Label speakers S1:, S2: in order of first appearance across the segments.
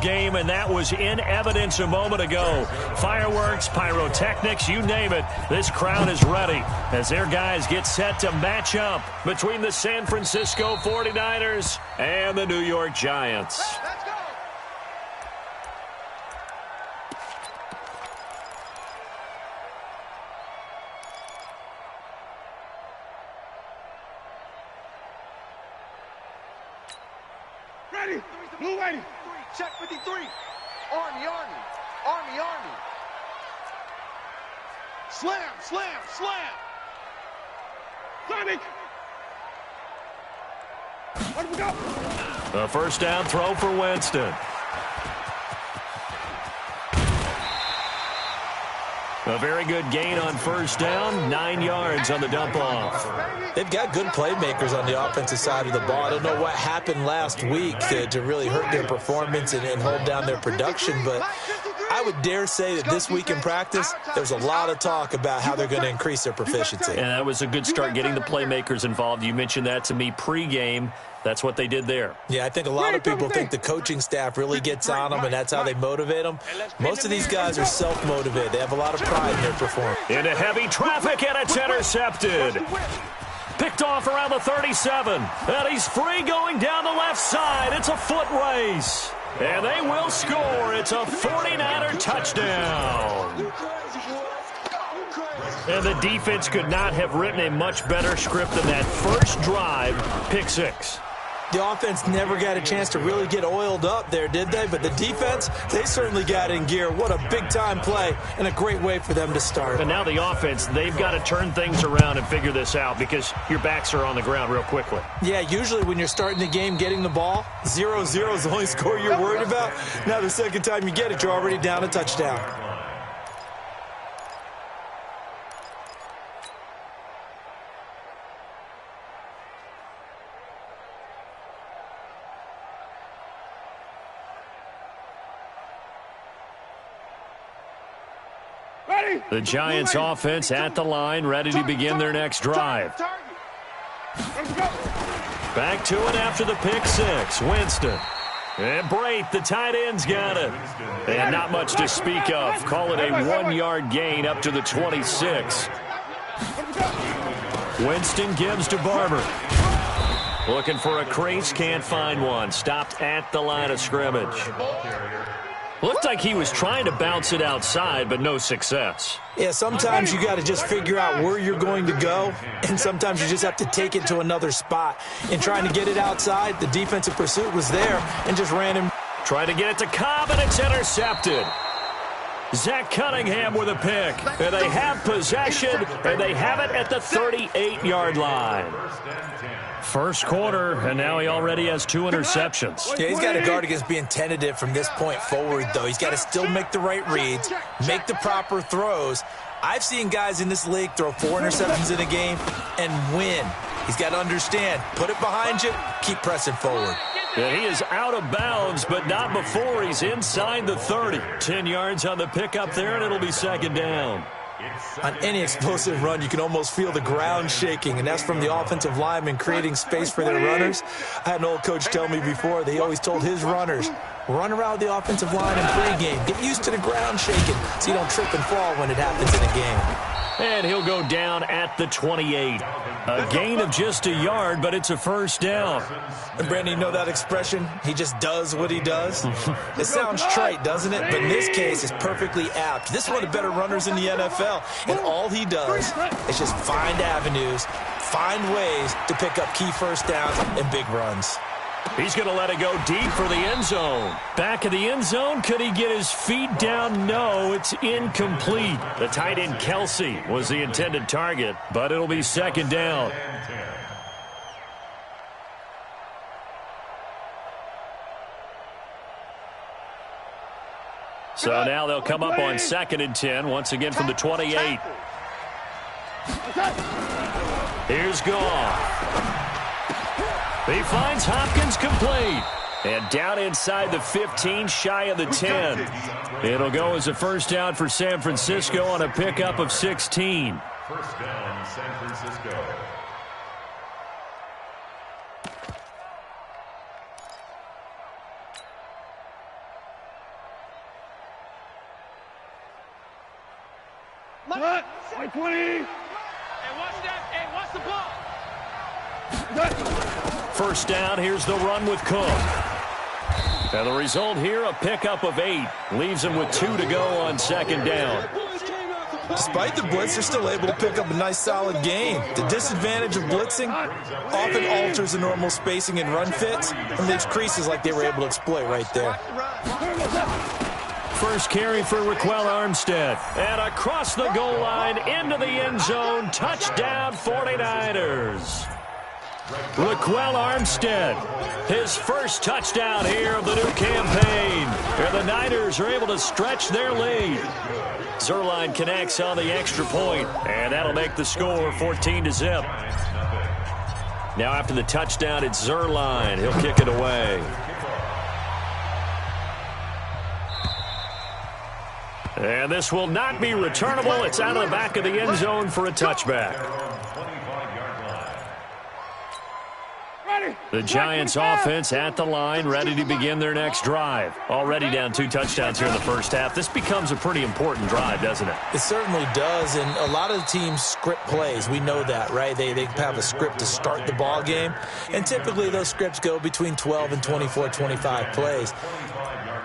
S1: game, and that was in evidence a moment ago. Fireworks, pyrotechnics, you name it. This crowd is ready as their guys get set to match up between the San Francisco 49ers and the New York Giants.
S2: Ready, blue ready. Check 53. Army, Army, Army, Army. Slam, slam, slam. Sonic. Let we go.
S1: A first down throw for Winston. A very good gain on first down, 9 yards on the dump-off.
S3: They've got good playmakers on the offensive side of the ball. I don't know what happened last week to really hurt their performance and hold down their production, but I would dare say that this week in practice, there's a lot of talk about how they're going to increase their proficiency.
S1: And that was a good start getting the playmakers involved. You mentioned that to me pregame. That's what they did there.
S3: Yeah, I think a lot of people think the coaching staff really gets on them, and that's how they motivate them. Most of these guys are self-motivated. They have a lot of pride in their performance.
S1: Into heavy traffic, and it's intercepted. Picked off around the 37. And he's free going down the left side. It's a foot race. And they will score. It's a 49er touchdown. And the defense could not have written a much better script than that first drive, pick six.
S3: The offense never got a chance to really get oiled up there, did they? But the defense, they certainly got in gear. What a big-time play and a great way for them to start.
S1: And now the offense, they've got to turn things around and figure this out because your backs are on the ground real quickly.
S3: Yeah, usually when you're starting the game getting the ball, 0-0 is the only score you're worried about. Now the second time you get it, you're already down a touchdown.
S1: The Giants offense at the line, ready to begin their next drive. Back to it after the pick six. Winston. And Brate, the tight end's got it. And not much to speak of. Call it a 1-yard gain up to the 26. Winston gives to Barber. Looking for a crease, can't find one. Stopped at the line of scrimmage. Looked like he was trying to bounce it outside, but no success.
S3: Yeah, sometimes you got to just figure out where you're going to go, and sometimes you just have to take it to another spot. In trying to get it outside, the defensive pursuit was there and just ran him.
S1: Trying to get it to Cobb, and it's intercepted. Zach Cunningham with a pick. And they have possession, and they have it at the 38-yard line. First quarter, and now he already has 2 interceptions.
S3: Yeah, he's got to guard against being tentative from this point forward, though. He's got to still make the right reads, make the proper throws. I've seen guys in this league throw 4 interceptions in a game and win. He's got to understand, put it behind you, keep pressing forward.
S1: And he is out of bounds, but not before he's inside the 30. 10 yards on the pickup there, and it'll be second down.
S3: On any explosive run, you can almost feel the ground shaking, and that's from the offensive linemen creating space for their runners. I had an old coach tell me before, they always told his runners, run around the offensive line in pregame. Get used to the ground shaking so you don't trip and fall when it happens in a game.
S1: And he'll go down at the 28. A gain of just a yard, but it's a first down.
S3: And Brandon, you know that expression? He just does what he does? It sounds trite, doesn't it? But in this case, it's perfectly apt. This is one of the better runners in the NFL. And all he does is just find avenues, find ways to pick up key first downs and big runs.
S1: He's going to let it go deep for the end zone. Back of the end zone, could he get his feet down? No, it's incomplete. The tight end, Kelsey, was the intended target, but it'll be second down. So now they'll come up on 2nd and 10, once again from the 28. Here's Goff. He finds Hopkins complete. And down inside the 15, shy of the 10. It'll go as a first down for San Francisco on a pickup of 16.
S4: First down, San Francisco.
S2: What? 20.
S5: Hey, watch that. Hey, watch the ball.
S1: First down, here's the run with Cook. And the result here, a pickup of 8. Leaves him with 2 to go on second down.
S3: Despite the blitz, they're still able to pick up a nice, solid gain. The disadvantage of blitzing often alters the normal spacing and run fits and leaves creases like they were able to exploit right there.
S1: First carry for Raquel Armstead. And across the goal line, into the end zone, touchdown 49ers. Raquel Armstead, his first touchdown here of the new campaign. And the Niners are able to stretch their lead. Zerline connects on the extra point, and that'll make the score 14-0. Now after the touchdown, it's Zerline. He'll kick it away. And this will not be returnable. It's out of the back of the end zone for a touchback. The Giants offense at the line, ready to begin their next drive. Already down 2 touchdowns here in the first half. This becomes a pretty important drive, doesn't it?
S3: It certainly does, and a lot of the teams script plays. We know that, right? They have a script to start the ball game, and typically those scripts go between 12 and 24, 25 plays.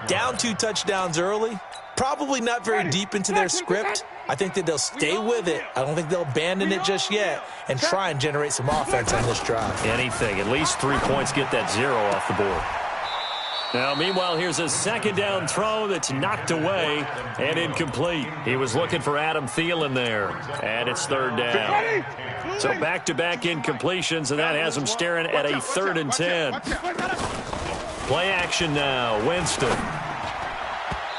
S3: Down 2 touchdowns early, probably not very deep into their script. I think that they'll stay with it. I don't think they'll abandon it just yet and try and generate some offense on this drive.
S1: Anything. At least 3 points, get that 0 off the board. Now, meanwhile, here's a second down throw that's knocked away and incomplete. He was looking for Adam Thielen there, and it's third down. So back-to-back incompletions, and that has him staring at a 3rd and 10. Play action now, Winston.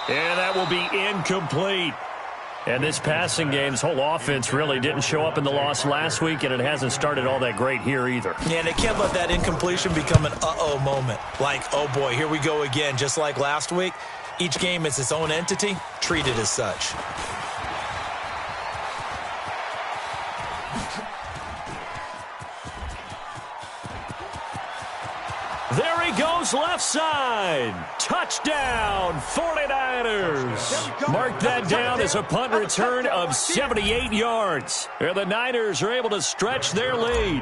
S1: And that will be incomplete. And this passing game, this whole offense really didn't show up in the loss last week, and it hasn't started all that great here either.
S3: Yeah, and they can't let that incompletion become an uh-oh moment. Like, oh boy, here we go again. Just like last week, each game is its own entity, treated as such.
S1: There he goes, left side. Touchdown, 49ers. Mark that down as a punt return of 78 yards. And the Niners are able to stretch their lead.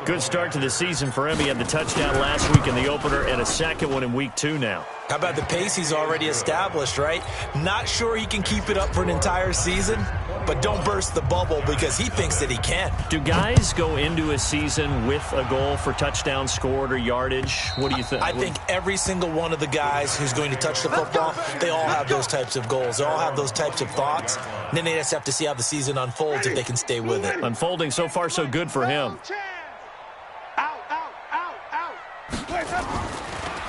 S1: Good start to the season for him. He had the touchdown last week in the opener and a second one in week 2 now.
S3: How about the pace he's already established, right? Not sure he can keep it up for an entire season, but don't burst the bubble because he thinks that he can.
S1: Do guys go into a season with a goal for touchdowns scored or yardage? What do you think?
S3: I think every single one of the guys who's going to touch the football, they all have those types of goals. They all have those types of thoughts. And then they just have to see how the season unfolds if they can stay with it.
S1: Unfolding so far so good for him.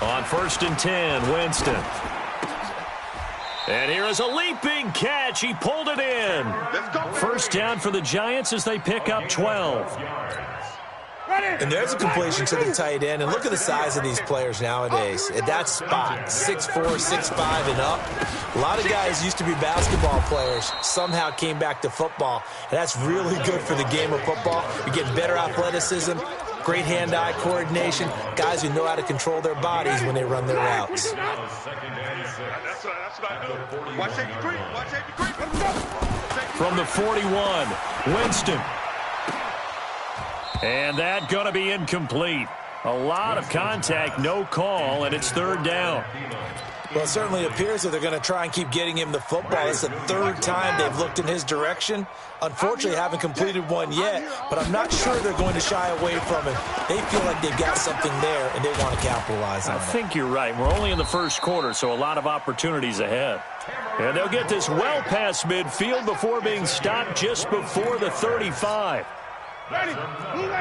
S1: On 1st and 10, Winston. And here is a leaping catch. He pulled it in. First down for the Giants as they pick up 12.
S3: And there's a completion to the tight end. And look at the size of these players nowadays. At that spot, 6'4", 6'5", and up. A lot of guys used to be basketball players, somehow came back to football. And that's really good for the game of football. You're getting better athleticism, great hand-eye coordination, guys who know how to control their bodies when they run their routes.
S1: From the 41, Winston. And that going to be incomplete. A lot of contact, no call, and it's 3rd down.
S3: Well, it certainly appears that they're going to try and keep getting him the football. It's the 3rd time they've looked in his direction. Unfortunately, haven't completed one yet, but I'm not sure they're going to shy away from it. They feel like they've got something there, and they want to capitalize on it.
S1: I think you're right. We're only in the first quarter, so a lot of opportunities ahead. And they'll get this well past midfield before being stopped just before the 35.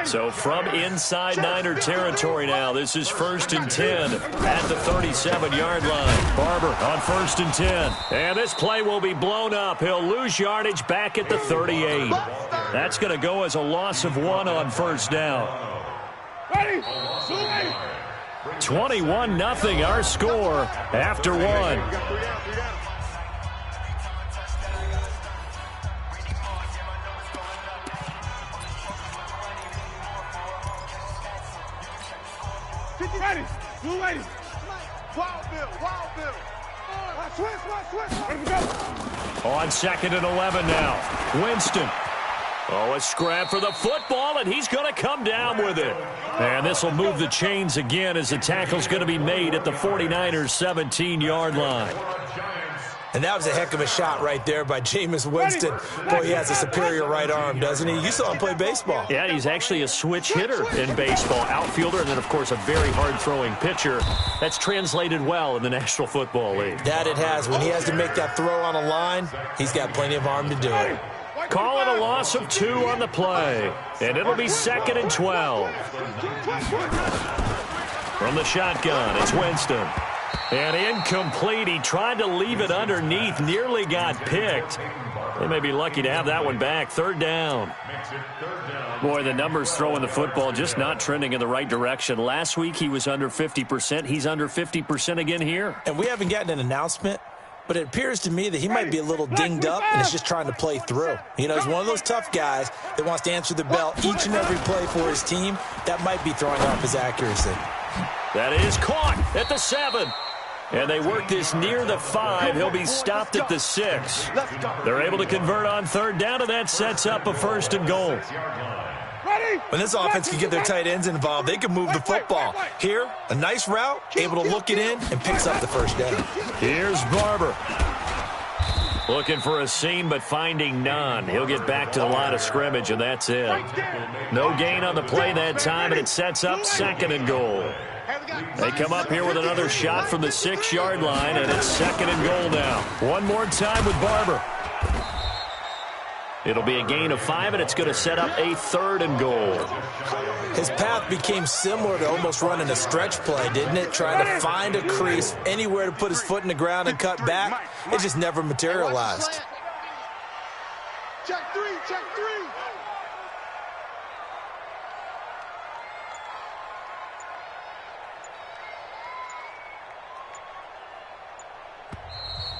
S1: So from inside Niner territory now, this is 1st and 10 at the 37-yard line. Barber on 1st and 10. And this play will be blown up. He'll lose yardage back at the 38. That's going to go as a loss of 1 on 1st down. 21-0 our score after 1.
S2: Ready, you ready? Wild Bill, Wild Bill. Switch. Ready to go.
S1: On 2nd and 11 now. Winston. Oh, a scrap for the football, and he's going to come down with it. And this will move the chains again as the tackle's going to be made at the 49ers' 17-yard line.
S3: And that was a heck of a shot right there by Jameis Winston. Boy, he has a superior right arm, doesn't he? You saw him play baseball.
S1: Yeah, he's actually a switch hitter in baseball. Outfielder, and then, of course, a very hard-throwing pitcher. That's translated well in the National Football League.
S3: That it has. When he has to make that throw on a line, he's got plenty of arm to do it.
S1: Call it a loss of 2 on the play. And it'll be 2nd and 12. From the shotgun, it's Winston. And incomplete. He tried to leave it underneath. Nearly got picked. They may be lucky to have that one back. 3rd down. Boy, the numbers throwing the football just not trending in the right direction. Last week he was under 50%. He's under 50% again here.
S3: And we haven't gotten an announcement, but it appears to me that he might be a little dinged up and is just trying to play through. You know, he's one of those tough guys that wants to answer the bell each and every play for his team. That might be throwing off his accuracy.
S1: That is caught at the 7. And they work this near the 5. He'll be stopped at the 6. They're able to convert on 3rd down, and that sets up a 1st and goal.
S3: When this offense can get their tight ends involved, they can move the football. Here, a nice route, able to look it in, and picks up the 1st down.
S1: Here's Barber. Looking for a seam, but finding none. He'll get back to the line of scrimmage, and that's it. No gain on the play that time, and it sets up 2nd and goal. They come up here with another shot from the 6-yard line, and it's 2nd and goal now. One more time with Barber. It'll be a gain of 5, and it's going to set up a 3rd and goal.
S3: His path became similar to almost running a stretch play, didn't it? Trying to find a crease, anywhere to put his foot in the ground and cut back. It just never materialized.
S2: Check 3, check 3.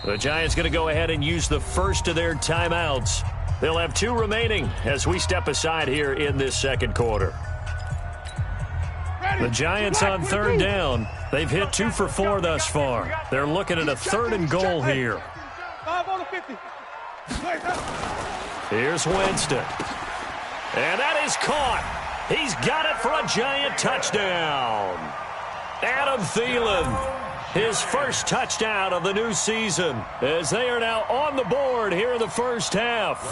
S1: The Giants going to go ahead and use the first of their timeouts. They'll have 2 remaining as we step aside here in this 2nd quarter. The Giants on 3rd down. They've hit 2 for 4 thus far. They're looking at a 3rd and goal here.
S5: 5 on the 50.
S1: Here's Winston. And that is caught. He's got it for a Giant touchdown. Adam Thielen. His first touchdown of the new season as they are now on the board here in the first half.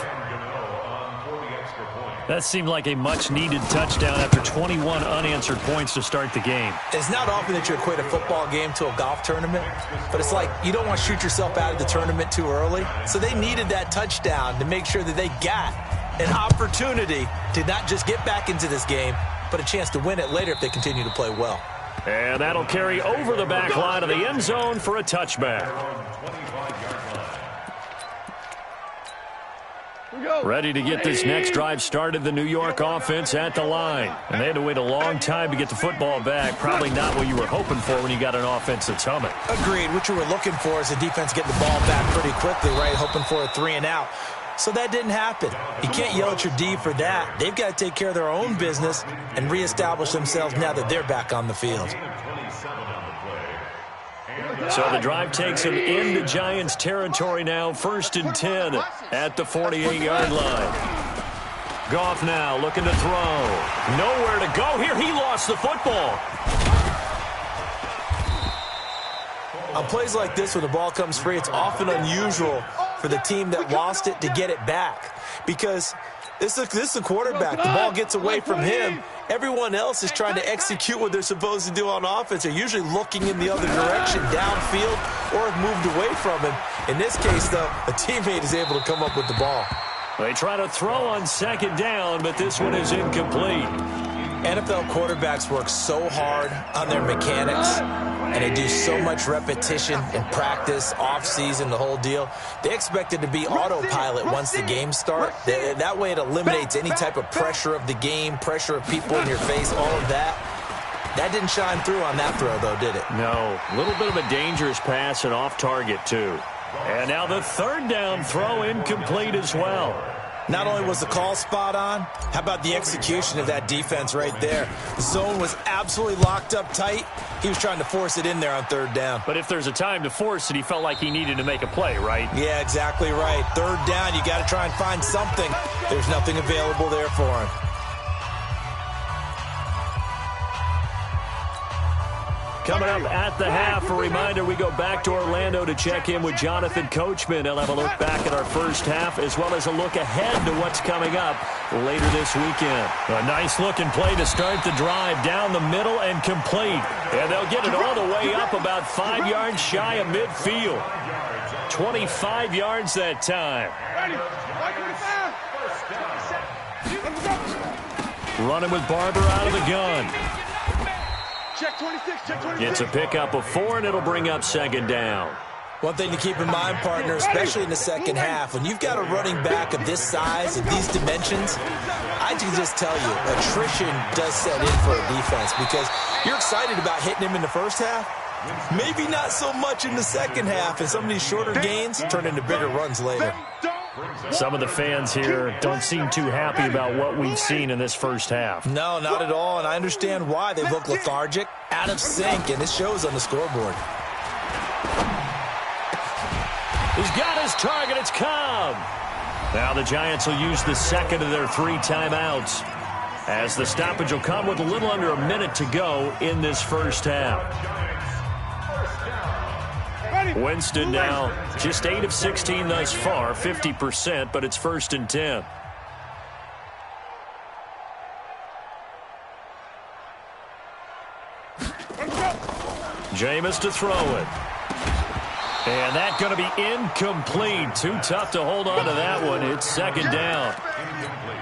S1: That seemed like a much-needed touchdown after 21 unanswered points to start the game.
S3: It's not often that you equate a football game to a golf tournament, but it's like you don't want to shoot yourself out of the tournament too early. So they needed that touchdown to make sure that they got an opportunity to not just get back into this game, but a chance to win it later if they continue to play well.
S1: And that'll carry over the back line of the end zone for a touchback. Ready to get this next drive started, the New York offense at the line. And they had to wait a long time to get the football back. Probably not what you were hoping for when you got an offense that's humming.
S3: Agreed. What you were looking for is the defense getting the ball back pretty quickly, right? Hoping for a 3 and out. So that didn't happen. You can't yell at your D for that. They've got to take care of their own business and reestablish themselves now that they're back on the field.
S1: So the drive takes them into Giants territory now. 1st and 10 at the 48-yard line. Goff now looking to throw. Nowhere to go here. He lost the football.
S3: On plays like this, when the ball comes free, it's often unusual for the team that lost it to get it back. Because this is a quarterback. The ball gets away from him. Everyone else is trying to execute what they're supposed to do on offense. They're usually looking in the other direction, downfield, or have moved away from him. In this case, though, a teammate is able to come up with the ball.
S1: They try to throw on 2nd down, but this one is incomplete.
S3: NFL quarterbacks work so hard on their mechanics, and they do so much repetition in practice, off-season, the whole deal. They expect it to be autopilot once the games start. That way it eliminates any type of pressure of the game, pressure of people in your face, all of that. That didn't shine through on that throw, though, did it?
S1: No. A little bit of a dangerous pass and off target, too. And now the 3rd down throw incomplete as well.
S3: Not only was the call spot on, how about the execution of that defense right there? The zone was absolutely locked up tight. He was trying to force it in there on third down.
S1: But if there's a time to force it, he felt like he needed to make a play, right?
S3: Yeah, exactly right. Third down, you got to try and find something. There's nothing available there for him.
S1: Coming up at the half, a reminder, we go back to Orlando to check in with Jonathan Coachman. He'll have a look back at our first half as well as a look ahead to what's coming up later this weekend. A nice-looking play to start the drive down the middle and complete. And they'll get it all the way up about 5 yards shy of midfield. 25 yards that time. Running with Barber out of the gun.
S2: Check 26, check 26.
S1: It's a pickup of 4, and it'll bring up second down.
S3: One thing to keep in mind, partner, especially in the second half, when you've got a running back of this size and these dimensions, I can just tell you, attrition does set in for a defense because you're excited about hitting him in the first half. Maybe not so much in the second half, and some of these shorter gains turn into bigger runs later.
S1: Some of the fans here don't seem too happy about what we've seen in this first half.
S3: No, not at all, and I understand why. They look lethargic, out of sync, and this shows on the scoreboard.
S1: He's got his target. It's Cobb. Now the Giants will use the second of their 3 timeouts as the stoppage will come with a little under a minute to go in this first half. Winston now just 8 of 16 thus far, 50%, but it's 1st and 10. Jameis to throw it. And that's going to be incomplete. Too tough to hold on to that one. It's second down.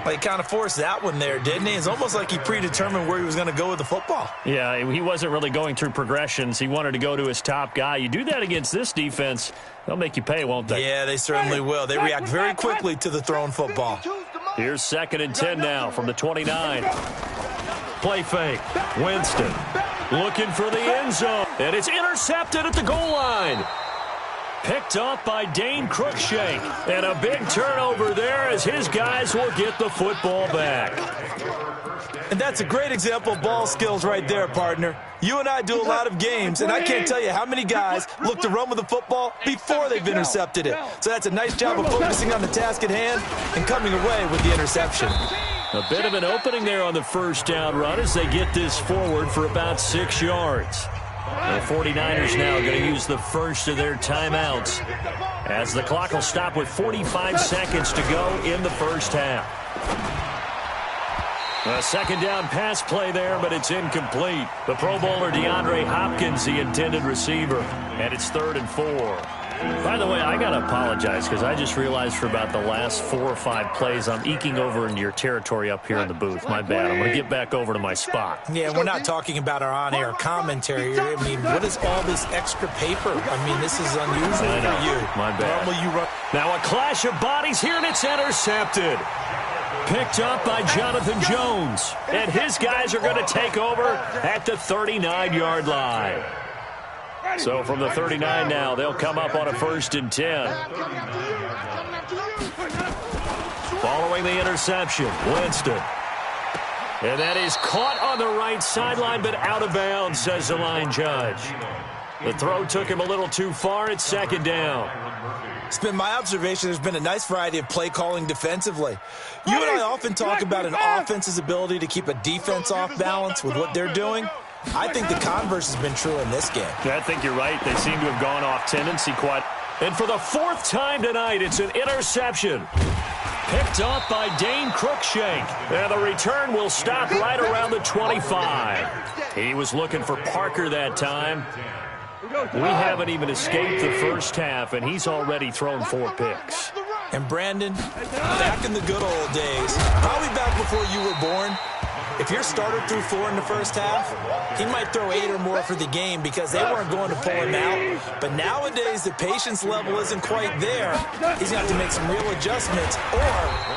S3: Well, he kind of forced that one there, didn't he? It's almost like he predetermined where he was going to go with the football.
S1: Yeah, he wasn't really going through progressions. He wanted to go to his top guy. You do that against this defense, they'll make you pay, won't they?
S3: Yeah, they certainly will. They react very quickly to the thrown football.
S1: Here's 2nd and 10 now from the 29. Play fake. Winston looking for the end zone. And it's intercepted at the goal line. Picked off by Dane Cruikshank. And a big turnover there as his guys will get the football back.
S3: And that's a great example of ball skills right there, partner. You and I do a lot of games, and I can't tell you how many guys look to run with the football before they've intercepted it. So that's a nice job of focusing on the task at hand and coming away with the interception.
S1: A bit of an opening there on the first down run as they get this forward for about 6 yards. The 49ers now going to use the first of their timeouts as the clock will stop with 45 seconds to go in the first half. A second down pass play there, but it's incomplete. The Pro Bowler DeAndre Hopkins, the intended receiver, and it's 3rd and 4. By the way, I got to apologize because I just realized for about the last 4 or 5 plays I'm eking over into your territory up here in the booth. My bad. I'm going to get back over to my spot.
S3: Yeah, we're not talking about our on-air commentary here. I mean, what is all this extra paper? I mean, this is unusual for you.
S1: My bad.
S3: Normally you run.
S1: Now a clash of bodies here, and it's intercepted. Picked up by Jonathan Jones. And his guys are going to take over at the 39-yard line. So from the 39 now, they'll come up on a 1st and 10. Following the interception, Winston. And that is caught on the right sideline, but out of bounds, says the line judge. The throw took him a little too far. It's 2nd down.
S3: It's been my observation there's been a nice variety of play calling defensively. You and I often talk about an offense's ability to keep a defense off balance with what they're doing. I think the converse has been true in this game.
S1: Yeah, I think you're right. They seem to have gone off tendency quite. And for the 4th time tonight, it's an interception. Picked off by Dane Cruikshank. And the return will stop right around the 25. He was looking for Parker that time. We haven't even escaped the first half, and he's already thrown 4 picks.
S3: And Brandon, back in the good old days, probably back before you were born, if your starter threw 4 in the first half, he might throw 8 or more for the game because they weren't going to pull him out. But nowadays, the patience level isn't quite there. He's going to have to make some real adjustments, or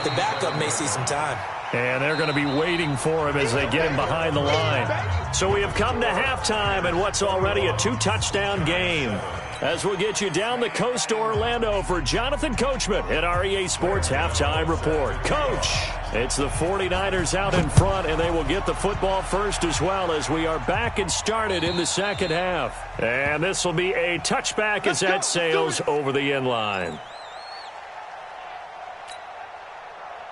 S3: the backup may see some time.
S1: And they're going to be waiting for him as they get him behind the line. So we have come to halftime in what's already a 2-touchdown game. as we'll get you down the coast to Orlando for Jonathan Coachman at our EA Sports Halftime Report. Coach, it's the 49ers out in front, and they will get the football first as well as we are back and started in the second half. And this will be a touchback as that sails over the end line.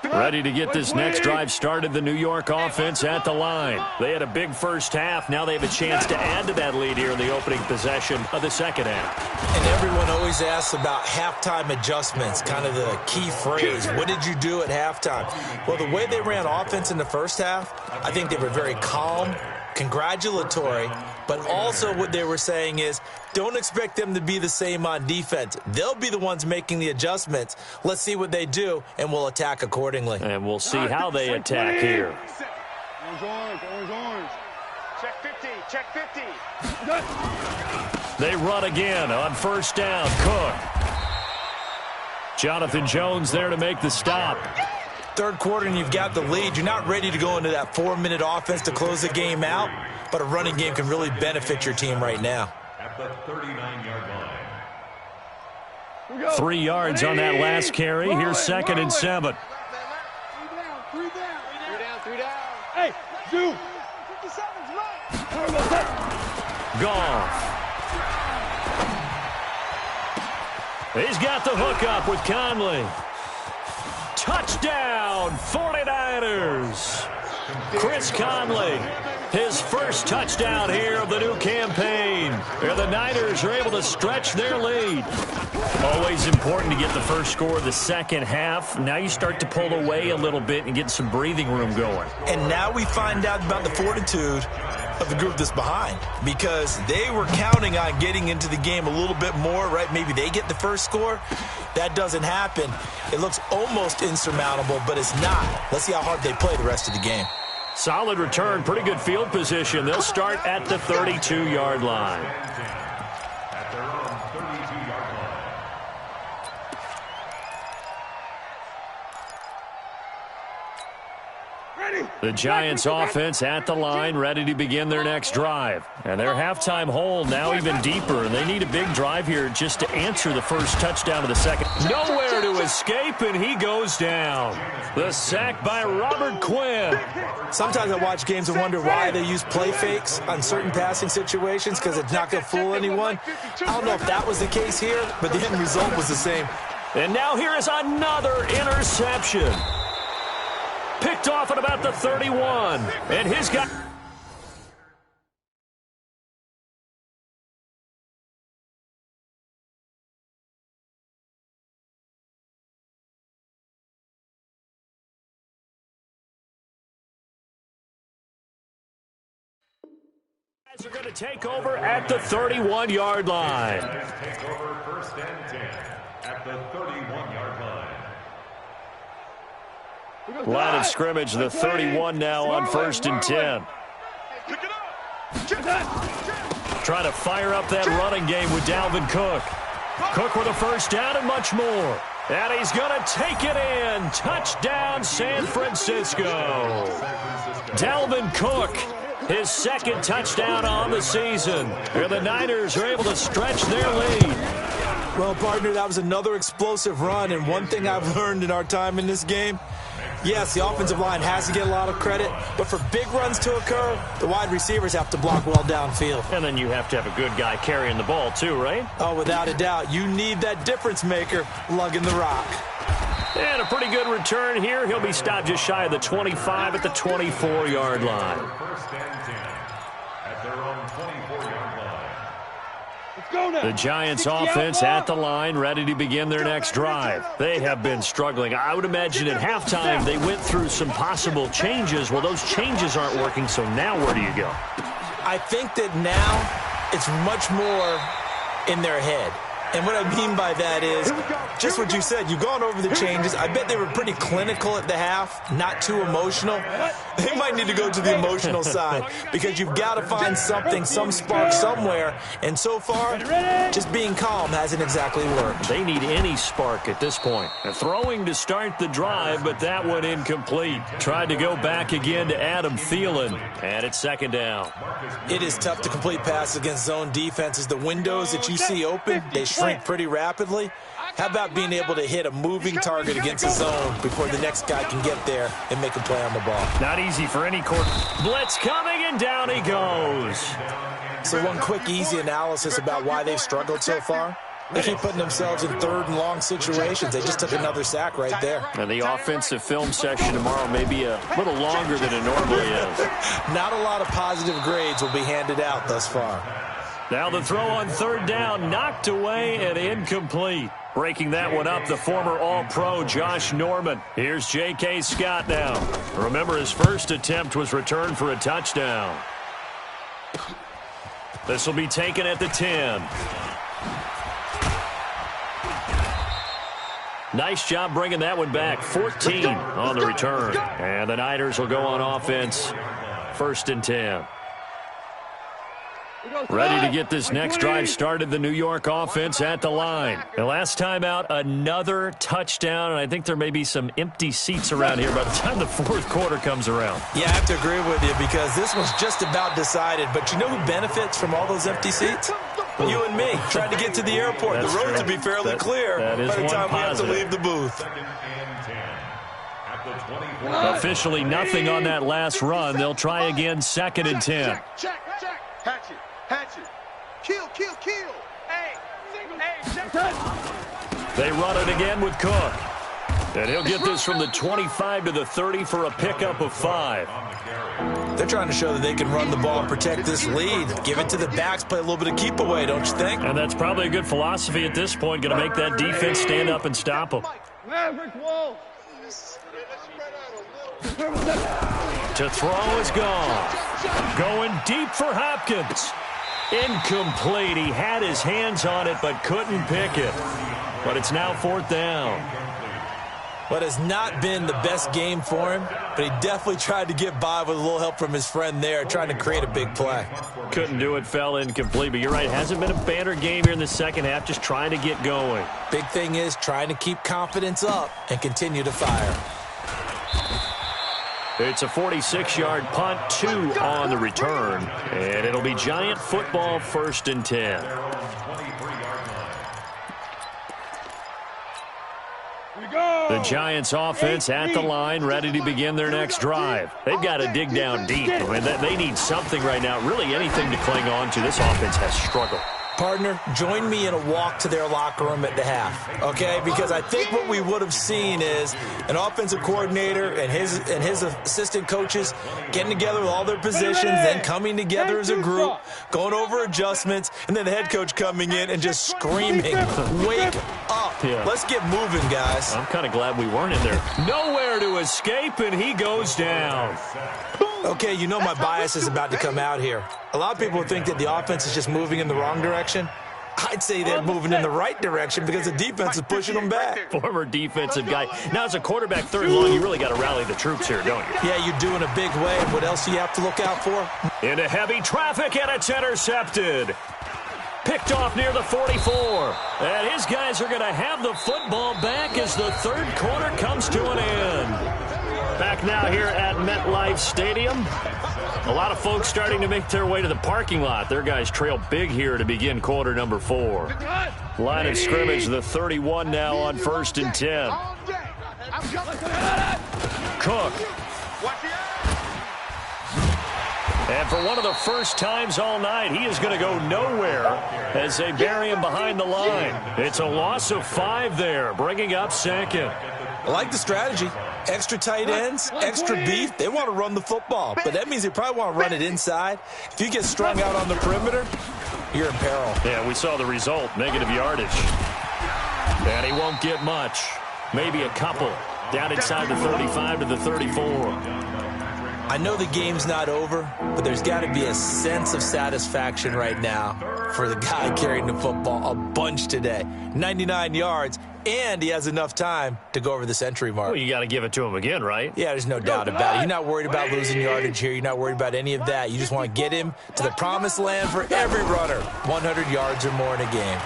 S1: Ready to get this next drive started, the New York offense at the line. They had a big first half. Now they have a chance to add to that lead here in the opening possession of the second half.
S3: And everyone always asks about halftime adjustments, kind of the key phrase. What did you do at halftime? Well, the way they ran offense in the first half, I think they were very calm, congratulatory, but also what they were saying is don't expect them to be the same on defense. They'll be the ones making the adjustments. Let's see what they do, and we'll attack accordingly.
S1: And we'll see how they attack here.
S2: Orange. Check 50, check 50.
S1: They run again on first down. Cook. Jonathan Jones there to make the stop.
S3: Third quarter and you've got the lead. You're not ready to go into that 4-minute offense to close the game out, but a running game can really benefit your team right now.
S4: At the 39-yard line.
S1: 3 yards on that last carry. Here's 2nd and 7.
S2: Three down.
S5: Hey, Zoo.
S2: 57's right.
S1: Goff. He's got the hook up with Conley. Touchdown, 49ers. Chris Conley, his first touchdown here of the new campaign. And the Niners are able to stretch their lead. Always important to get the first score of the second half. Now you start to pull away a little bit and get some breathing room going.
S3: And now we find out about the fortitude of the group that's behind, because they were counting on getting into the game a little bit more, right? Maybe they get the first score. That doesn't happen. It looks almost insurmountable, but it's not. Let's see how hard they play the rest of the game.
S1: Solid return, pretty good field position. They'll start at the 32-yard line.
S4: At their own 32-yard line.
S1: The Giants offense at the line, ready to begin their next drive. And their halftime hole now even deeper, and they need a big drive here just to answer the first touchdown of the second. Nowhere to escape, and he goes down. The sack by Robert Quinn.
S3: Sometimes I watch games and wonder why they use play fakes on certain passing situations, because it's not going to fool anyone. I don't know if that was the case here, but the end result was the same.
S1: And now here is another interception. Picked off at about the 31. And his guy... are going to take over at the 31-yard line.
S4: Take over 1st and 10 at the 31-yard line.
S1: Line of scrimmage, the 31 now on 1st and 10. Trying to fire up that running game with Dalvin Cook. Cook with a first down and much more. And he's going to take it in. Touchdown, San Francisco. Dalvin Cook, his second touchdown on the season. And the Niners are able to stretch their lead.
S3: Well, partner, that was another explosive run, and one thing I've learned in our time in this game, yes, the offensive line has to get a lot of credit, but for big runs to occur, the wide receivers have to block well downfield.
S1: And then you have to have a good guy carrying the ball too, right?
S3: Oh, without a doubt. You need that difference maker lugging the rock.
S1: And a pretty good return here. He'll be stopped just shy of the 25 at the 24-yard line.
S4: 1st and 10 at their own 24-yard line.
S1: The Giants offense at the line, ready to begin their next drive. They have been struggling. I would imagine at halftime they went through some possible changes. Well, those changes aren't working, so now where do you go?
S3: I think that now it's much more in their head. And what I mean by that is just what you said. You've gone over the changes. I bet they were pretty clinical at the half, not too emotional. They might need to go to the emotional side because you've got to find something, some spark somewhere. And so far, just being calm hasn't exactly worked.
S1: They need any spark at this point. Throwing to start the drive, but that one incomplete. Tried to go back again to Adam Thielen, and it's second down.
S3: It is tough to complete passes against zone defenses. The windows that you see open, they shrink pretty rapidly. How about being able to hit a moving target against a zone before the next guy can get there and make a play on the ball?
S1: Not easy for any quarter. Blitz coming, and down he goes.
S3: So one quick, easy analysis about why they've struggled so far. They keep putting themselves in third and long situations. They just took another sack right there.
S1: And the offensive film session tomorrow may be a little longer than it normally is.
S3: Not a lot of positive grades will be handed out thus far.
S1: Now the throw on third down, knocked away and incomplete. Breaking that one up, the former All-Pro Josh Norman. Here's J.K. Scott now. Remember, his first attempt was returned for a touchdown. This will be taken at the 10. Nice job bringing that one back. 14 on the return. And the Niners will go on offense. First and 10. Ready to get this next drive started, the New York offense at the line. The last time out, another touchdown, and I think there may be some empty seats around here by the time the fourth quarter comes around.
S3: Yeah, I have to agree with you because this was just about decided. But you know who benefits from all those empty seats? You and me, trying to get to the airport.
S1: That's
S3: the roads
S1: true.
S3: will be fairly clear
S1: by the time
S3: we have to leave the booth.
S1: Officially nothing on that last run. They'll try again, second and 10.
S2: Check. Hatch it. Kill. Hey, check.
S1: They run it again with Cook. And he'll get this from the 25 to the 30 for a pickup of 5.
S3: They're trying to show that they can run the ball and protect this lead. Give it to the backs, play a little bit of keep away, don't you think?
S1: And that's probably a good philosophy at this point. Going to make that defense stand up and stop them. To throw is gone. Going deep for Hopkins. Incomplete. He had his hands on it but couldn't pick it. But it's now fourth down.
S3: What has not been the best game for him, but he definitely tried to get by with a little help from his friend there, trying to create a big play.
S1: Couldn't do it, fell incomplete. But you're right, hasn't been a banner game here in the second half, just trying to get going.
S3: Big thing is trying to keep confidence up and continue to fire.
S1: It's a 46-yard punt, 2 on the return. And it'll be Giant football, first and 10. The Giants offense at the line, ready to begin their next drive. They've got to dig down deep. I mean, they need something right now, really anything to cling on to. This offense has struggled.
S3: Partner, join me in a walk to their locker room at the half, okay? Because I think what we would have seen is an offensive coordinator and his assistant coaches getting together with all their positions, then coming together as a group, going over adjustments, and then the head coach coming in and just screaming, wake up.
S1: Yeah.
S3: Let's get moving, guys.
S1: I'm kind of glad we weren't in there. Nowhere to escape, and he goes down.
S3: Okay, you know my bias is about to come out here. A lot of people think that the offense is just moving in the wrong direction. I'd say they're moving in the right direction because the defense is pushing them back.
S1: Former defensive guy. Now, as a quarterback, third and long, you really got to rally the troops here, don't you?
S3: Yeah, you do in a big way. And what else do you have to look out for?
S1: Into heavy traffic, and it's intercepted. Picked off near the 44. And his guys are going to have the football back as the third quarter comes to an end. Back now here at MetLife Stadium. A lot of folks starting to make their way to the parking lot. Their guys trail big here to begin quarter number 4. Line of scrimmage, the 31 now on first and 10. Cook. And for one of the first times all night, he is going to go nowhere as they bury him behind the line. It's a loss of 5 there, bringing up second.
S3: I like the strategy. Extra tight ends, extra beef. They want to run the football, but that means they probably want to run it inside. If you get strung out on the perimeter, you're in peril.
S1: Yeah, we saw the result, negative yardage. And he won't get much. Maybe a couple. Down inside the 35 to the 34.
S3: I know the game's not over, but there's got to be a sense of satisfaction right now for the guy carrying the football a bunch today. 99 yards, and he has enough time to go over the century mark.
S1: Well, you got to give it to him again, right?
S3: Yeah, there's no doubt about it. You're not worried about losing yardage here. You're not worried about any of that. You just want to get him to the promised land for every runner. 100 yards or more in a game.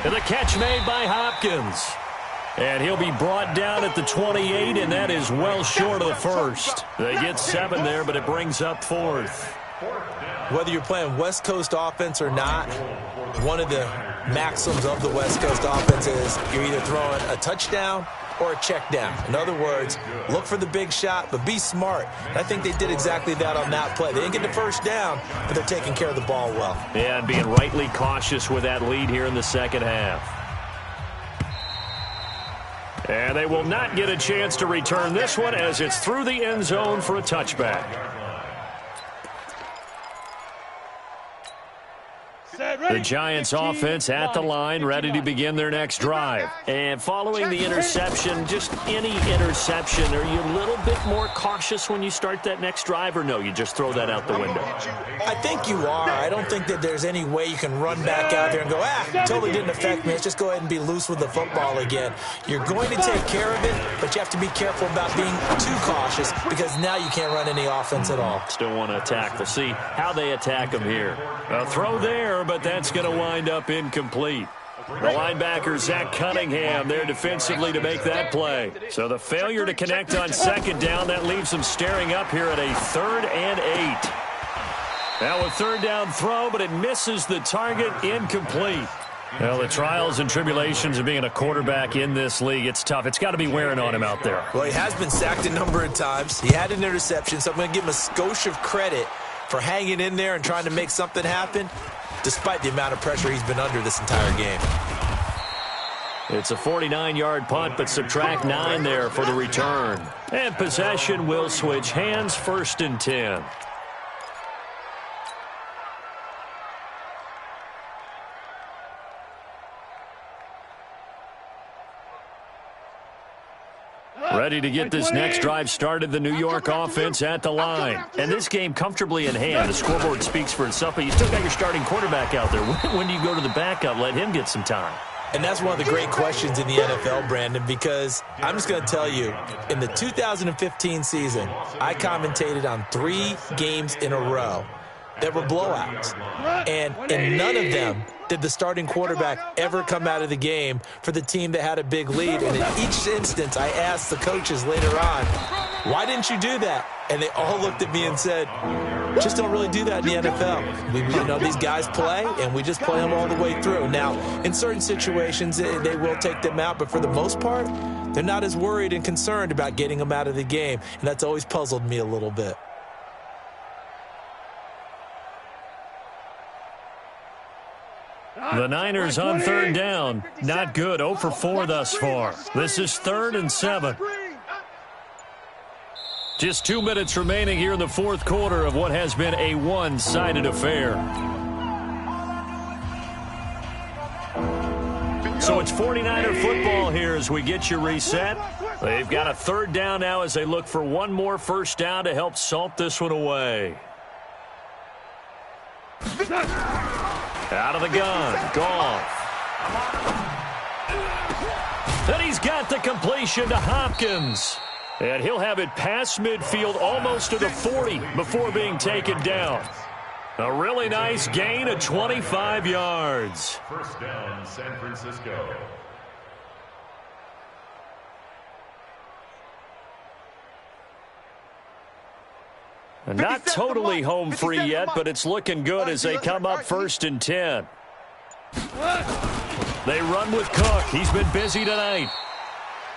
S1: And the catch made by Hopkins. And he'll be brought down at the 28, and that is well short of the first. They get 7 there, but it brings up 4th.
S3: Whether you're playing West Coast offense or not, one of the maxims of the West Coast offense is you're either throwing a touchdown or a check down. In other words, look for the big shot, but be smart. And I think they did exactly that on that play. They didn't get the first down, but they're taking care of the ball well.
S1: Yeah, and being rightly cautious with that lead here in the second half. And they will not get a chance to return this one as it's through the end zone for a touchback. The Giants offense at the line, ready to begin their next drive. And following the interception, just any interception, are you a little bit more cautious when you start that next drive, or no, you just throw that out the window?
S3: I think you are. I don't think that there's any way you can run back out there and go, totally didn't affect me. Let's just go ahead and be loose with the football again. You're going to take care of it, but you have to be careful about being too cautious because now you can't run any offense at all.
S1: Still want to attack. We'll see how they attack them here. A throw there, but that's going to wind up incomplete. The linebacker, Zach Cunningham, there defensively to make that play. So the failure to connect on second down, that leaves them staring up here at a 3rd and 8. Now a 3rd down throw, but it misses the target, incomplete. Well, the trials and tribulations of being a quarterback in this league, it's tough. It's got to be wearing on him out there.
S3: Well, he has been sacked a number of times. He had an interception, so I'm going to give him a skosh of credit for hanging in there and trying to make something happen, despite the amount of pressure he's been under this entire game.
S1: It's a 49-yard punt, but subtract 9 there for the return. And possession will switch hands, 1st and 10. Ready to get this next drive started, the New York offense at the line. And this game comfortably in hand. The scoreboard speaks for itself, but you still got your starting quarterback out there. When do you go to the backup? Let him get some time.
S3: And that's one of the great questions in the NFL, Brandon, because I'm just going to tell you, in the 2015 season, I commentated on 3 games in a row that were blowouts. And in none of them did the starting quarterback ever come out of the game for the team that had a big lead. And in each instance, I asked the coaches later on, why didn't you do that? And they all looked at me and said, just don't really do that in the NFL. These guys play, and we just play them all the way through. Now, in certain situations, they will take them out, but for the most part, they're not as worried and concerned about getting them out of the game. And that's always puzzled me a little bit.
S1: The Niners on 3rd down. Not good. 0 for 4 thus far. This is 3rd and 7. Just 2 minutes remaining here in the 4th quarter of what has been a one-sided affair. So it's 49er football here as we get you reset. They've got a 3rd down now as they look for one more 1st down to help salt this one away. Out of the gun, Goff. And he's got the completion to Hopkins. And he'll have it past midfield almost to the 40 before being taken down. A really nice gain of 25 yards.
S4: 1st down, San Francisco.
S1: And not totally home free yet, but it's looking good as they come up 1st and 10. They run with Cook. He's been busy tonight.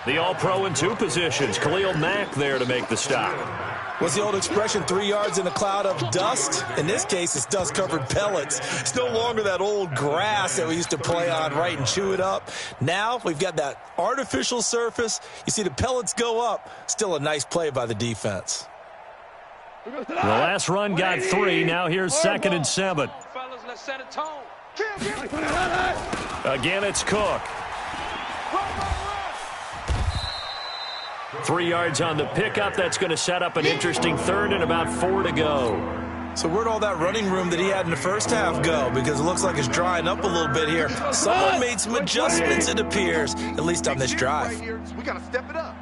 S1: The All-Pro in 2 positions. Khalil Mack there to make the stop.
S3: What's the old expression, 3 yards in a cloud of dust? In this case, it's dust-covered pellets. It's no longer that old grass that we used to play on, right, and chew it up. Now we've got that artificial surface. You see the pellets go up. Still a nice play by the defense.
S1: The last run got 3. Now here's 2nd and 7.
S5: Fellas, let's set a tone.
S1: Again, it's Cook. 3 yards on the pickup. That's going to set up an interesting third and about 4 to go.
S3: So where'd all that running room that he had in the first half go? Because it looks like it's drying up a little bit here. Someone made some adjustments, it appears, at least on this drive.
S2: We got to step it up.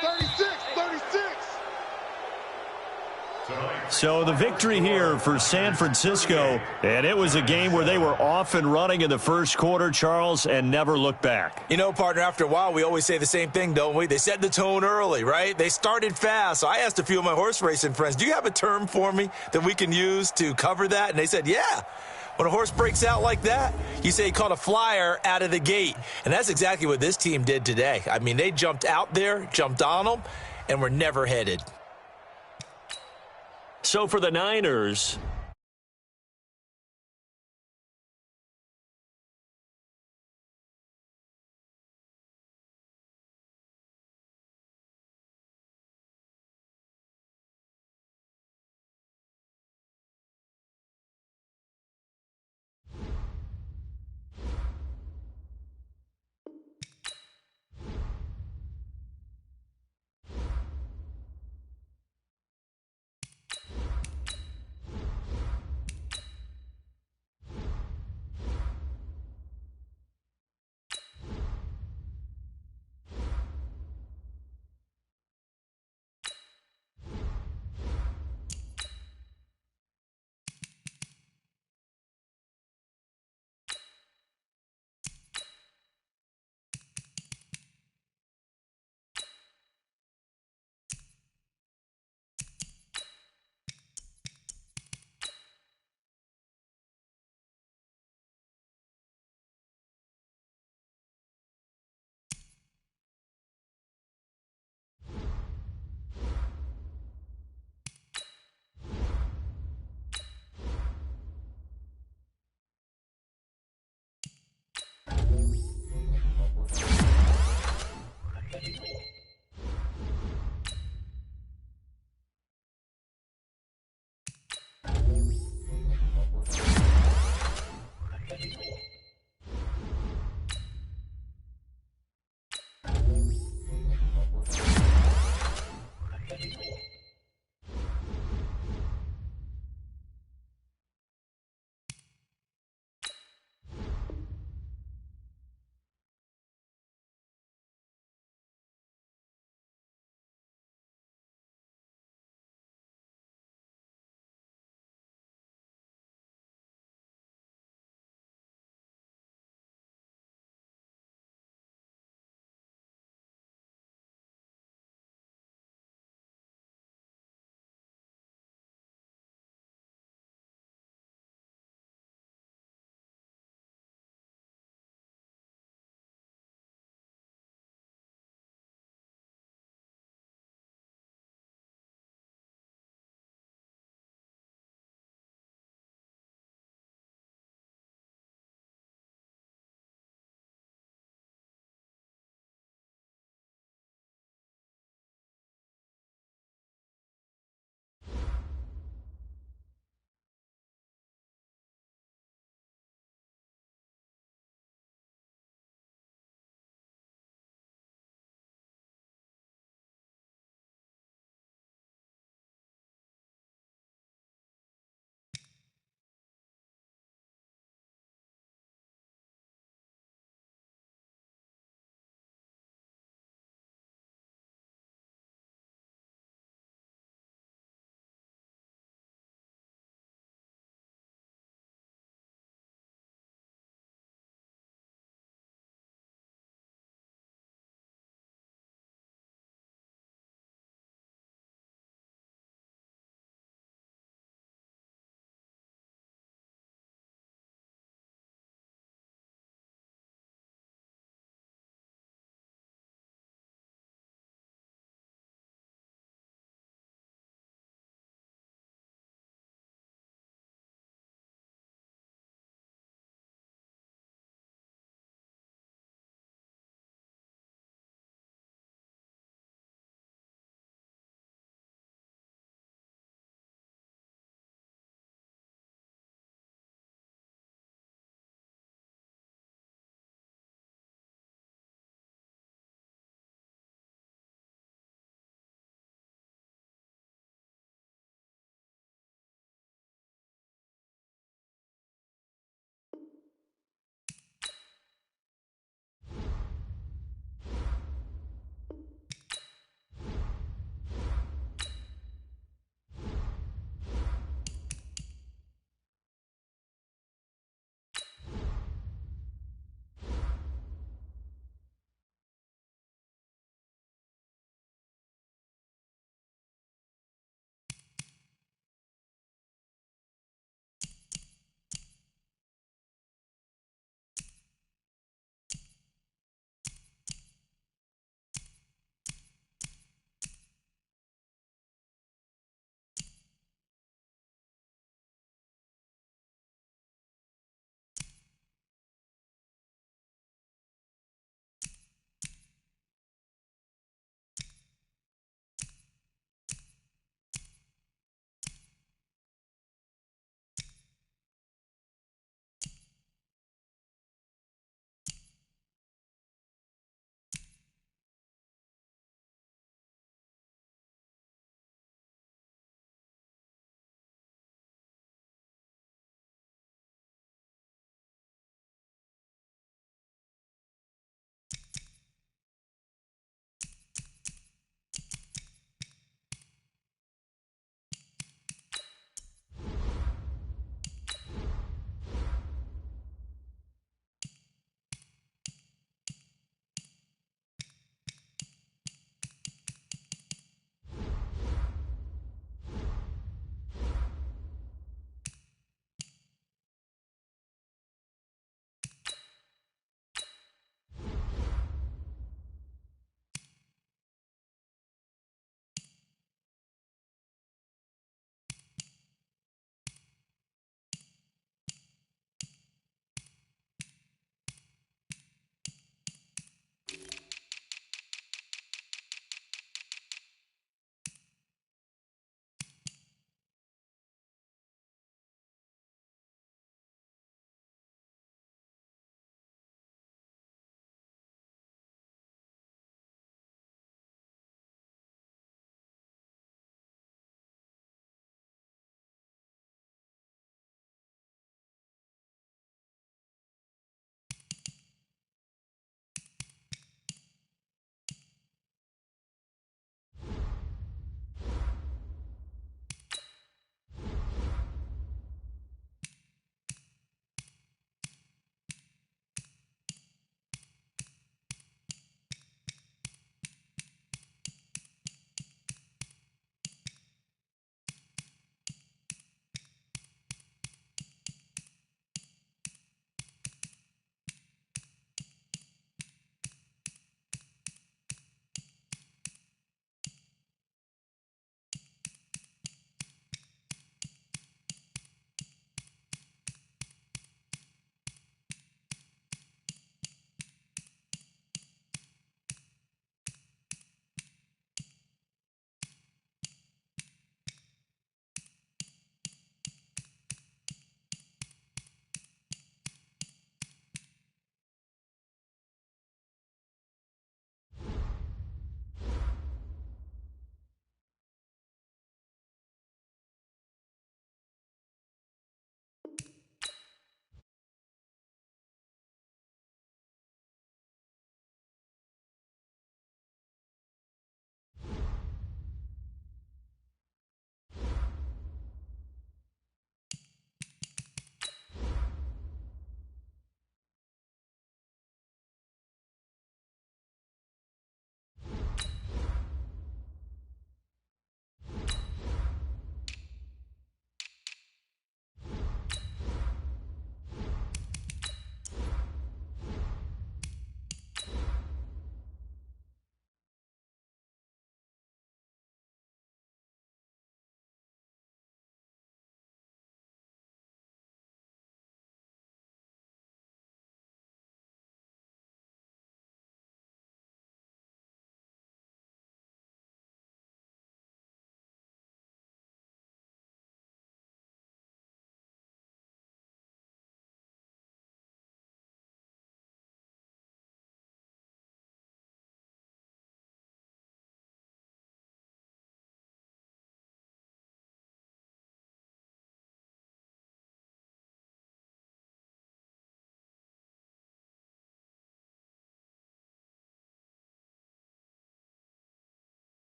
S2: 36.
S1: So the victory here for San Francisco, and it was a game where they were off and running in the first quarter, Charles, and never looked back.
S3: You know, partner, after a while, we always say the same thing, don't we? They set the tone early, right? They started fast. So I asked a few of my horse racing friends, do you have a term for me that we can use to cover that? And they said, yeah. When a horse breaks out like that, you say he caught a flyer out of the gate. And that's exactly what this team did today. I mean, they jumped out there, jumped on them, and were never headed.
S1: So for the Niners,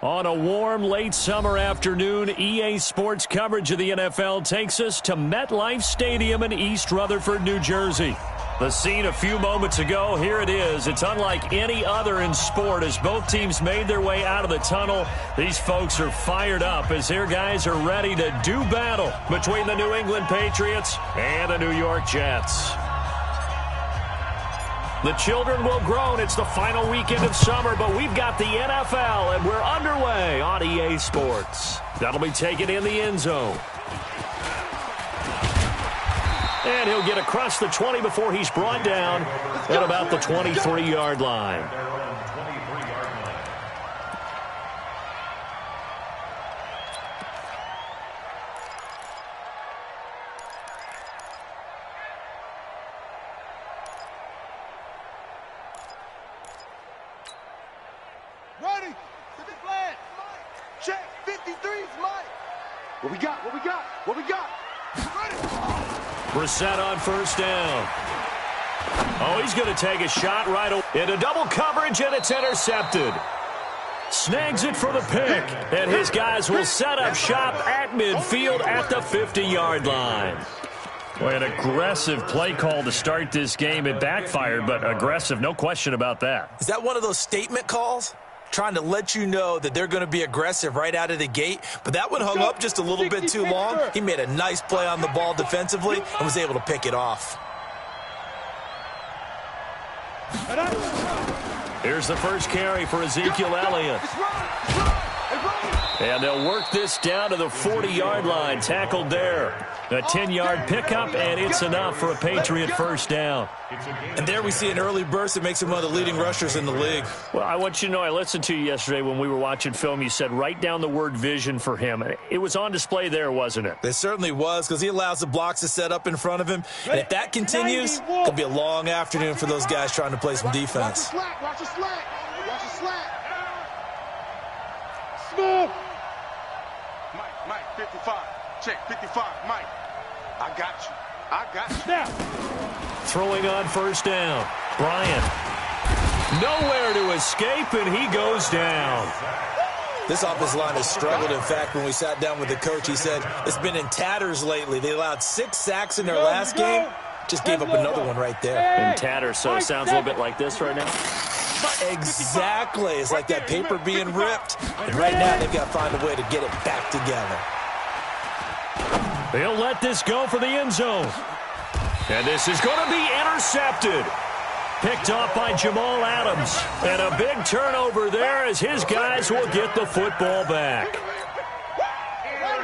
S1: On a warm, late summer afternoon, EA Sports coverage of the NFL takes us to MetLife Stadium in East Rutherford, New Jersey. The scene a few moments ago, here it is. It's unlike any other in sport as both teams made their way out of the tunnel. These folks are fired up as their guys are ready to do battle between the New England Patriots and the New York Jets. The children will groan. It's the final weekend of summer, but we've got the NFL, and we're underway on EA Sports. That'll be taken in the end zone. And he'll get across the 20 before he's brought down at about the 23-yard line.
S2: Ready? Check. 53's Mike. What we got? What we got? What we got? Ready?
S1: Brissett on first down. Oh, he's going to take a shot right into double coverage, and it's intercepted. Snags it for the pick, and his guys will set up shop at midfield at the 50-yard line. Boy, an aggressive play call to start this game. It backfired, but aggressive, no question about that.
S3: Is that one of those statement calls? Trying to let you know that they're going to be aggressive right out of the gate, but that one hung up just a little bit too long. He made a nice play on the ball defensively and was able to pick it off.
S1: Here's the first carry for Ezekiel Elliott. And they'll work this down to the 40-yard line, tackled there. A 10-yard pickup, and it's enough for a Patriot first down.
S3: And there we see an early burst that makes him one of the leading rushers in the league.
S1: Well, I want you to know, I listened to you yesterday when we were watching film. You said write down the word vision for him. It was on display there, wasn't it?
S3: It certainly was, because he allows the blocks to set up in front of him. And if that continues, it'll be a long afternoon for those guys trying to play some defense.
S2: Watch the slack. Watch the slack. Smooth. Mike, 55. Check, 55, Mike. I got you. I got you.
S1: Now. Throwing on first down. Bryant. Nowhere to escape, and he goes down.
S3: This offensive line has struggled. In fact, when we sat down with the coach, he said it's been in tatters lately. They allowed 6 sacks in their last game. Just gave up another one right there.
S1: In tatters, so it sounds a little bit like this right now.
S3: Exactly. It's like that paper being ripped. And right now, they've got to find a way to get it back together.
S1: They'll let this go for the end zone. And this is going to be intercepted. Picked off by Jamal Adams. And a big turnover there as his guys will get the football back.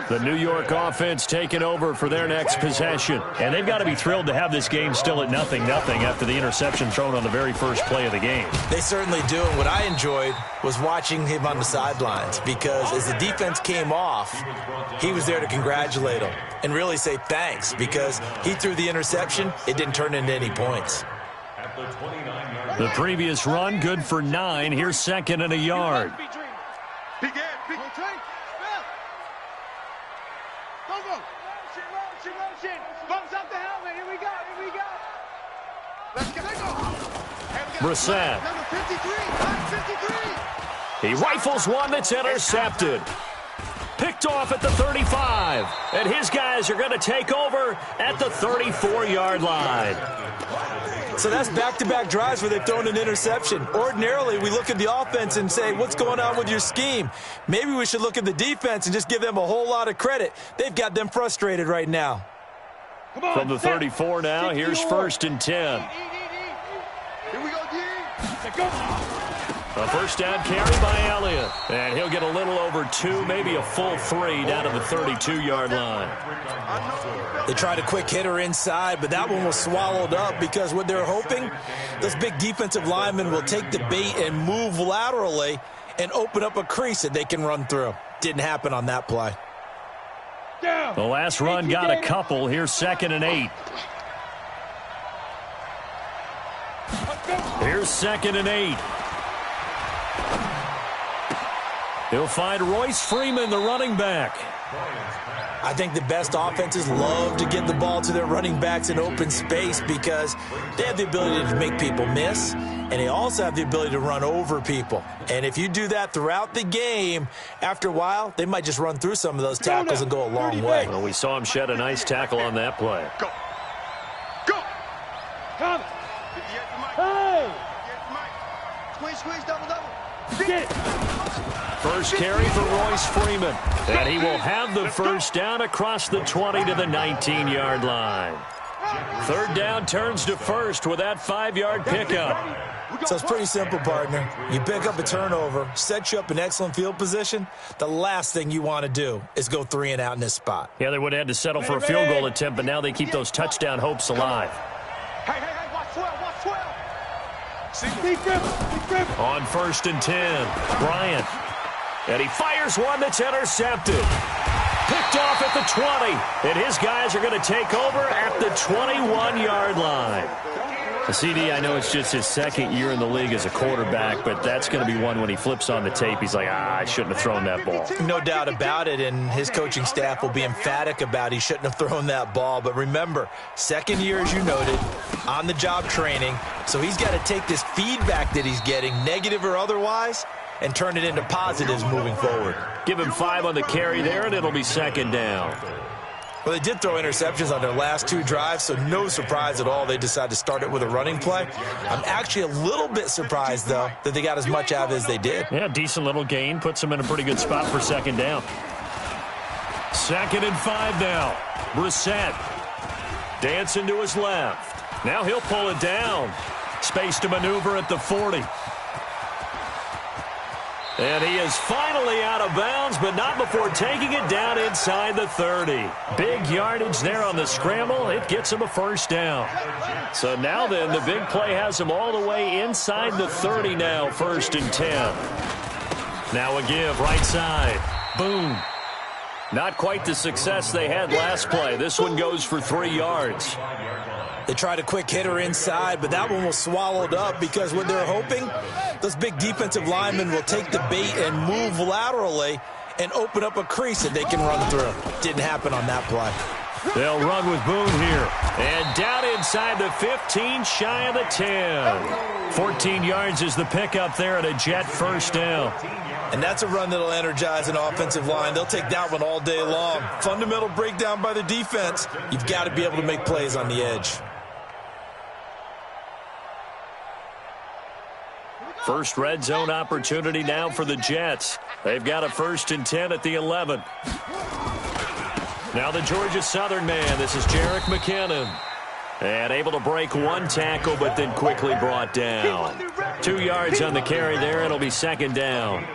S1: The New York offense taking over for their next possession. And they've got to be thrilled to have this game still at 0-0 after the interception thrown on the very first play of the game.
S3: They certainly do. And what I enjoyed was watching him on the sidelines, because as the defense came off, he was there to congratulate them and really say thanks, because he threw the interception. It didn't turn into any points.
S1: The previous run, good for 9. Here's second and a yard. Brissett. He rifles one that's intercepted. Picked off at the 35. And his guys are going to take over at the 34-yard line.
S3: So that's back-to-back drives where they've thrown an interception. Ordinarily, we look at the offense and say, what's going on with your scheme? Maybe we should look at the defense and just give them a whole lot of credit. They've got them frustrated right now.
S1: From the 34 now, here's first and 10.
S2: Here we go, D.
S1: A first down carry by Elliott. And he'll get a little over 2, maybe a full 3 down to the 32-yard line.
S3: They tried a quick hitter inside, but that one was swallowed up, because what they're hoping, those big defensive linemen will take the bait and move laterally and open up a crease that they can run through. Didn't happen on that play.
S1: The last run got a couple. Here's second and 8. Here's second and 8. He'll find Royce Freeman, the running back.
S3: I think the best offenses love to get the ball to their running backs in open space because they have the ability to make people miss, and they also have the ability to run over people. And if you do that throughout the game, after a while, they might just run through some of those tackles and go a long way.
S1: Well, we saw him shed a nice tackle on that play.
S2: Go. Go.
S5: Come. Hey.
S2: Squeeze, double.
S5: Get.
S1: First carry for Royce Freeman. And he will have the first down across the 20 to the 19-yard line. Third down turns to first with that 5-yard pickup.
S3: So it's pretty simple, partner. You pick up a turnover, set you up in excellent field position. The last thing you want to do is go 3 and out in this spot.
S1: Yeah, they would have had to settle for a field goal attempt, but now they keep those touchdown hopes alive.
S2: Hey, watch 12.
S1: On 1st and 10, Bryant. And he fires one that's intercepted. Picked off at the 20. And his guys are going to take over at the 21-yard line. CD, I know it's just his second year in the league as a quarterback, but that's going to be one when he flips on the tape. He's like, I shouldn't have thrown that ball.
S3: No doubt about it, and his coaching staff will be emphatic about he shouldn't have thrown that ball. But remember, second year, as you noted, on-the-job training, so he's got to take this feedback that he's getting, negative or otherwise, and turn it into positives moving forward.
S1: Give him 5 on the carry there, and it'll be second down.
S3: Well, they did throw interceptions on their last 2 drives, so no surprise at all they decided to start it with a running play. I'm actually a little bit surprised, though, that they got as much out of it as they did.
S1: Yeah, decent little gain. Puts them in a pretty good spot for second down. 2nd and 5 now. Brissett dancing to his left. Now he'll pull it down. Space to maneuver at the 40. And he is finally out of bounds, but not before taking it down inside the 30. Big yardage there on the scramble. It gets him a first down. So now then, the big play has him all the way inside the 30 now, 1st and 10. Now a give, right side. Boom. Not quite the success they had last play. This one goes for 3 yards.
S3: They tried a quick hitter inside, but that one was swallowed up because what they're hoping, those big defensive linemen will take the bait and move laterally and open up a crease that they can run through. Didn't happen on that play.
S1: They'll run with Boone here. And down inside the 15, shy of the 10. 14 yards is the pickup there at a Jet first down.
S3: And that's a run that'll energize an offensive line. They'll take that one all day long. Fundamental breakdown by the defense. You've got to be able to make plays on the edge.
S1: First red zone opportunity now for the Jets. They've got a 1st and 10 at the 11. Now the Georgia Southern man. This is Jerick McKinnon. And able to break 1 tackle, but then quickly brought down. 2 yards on the carry there. It'll be second down.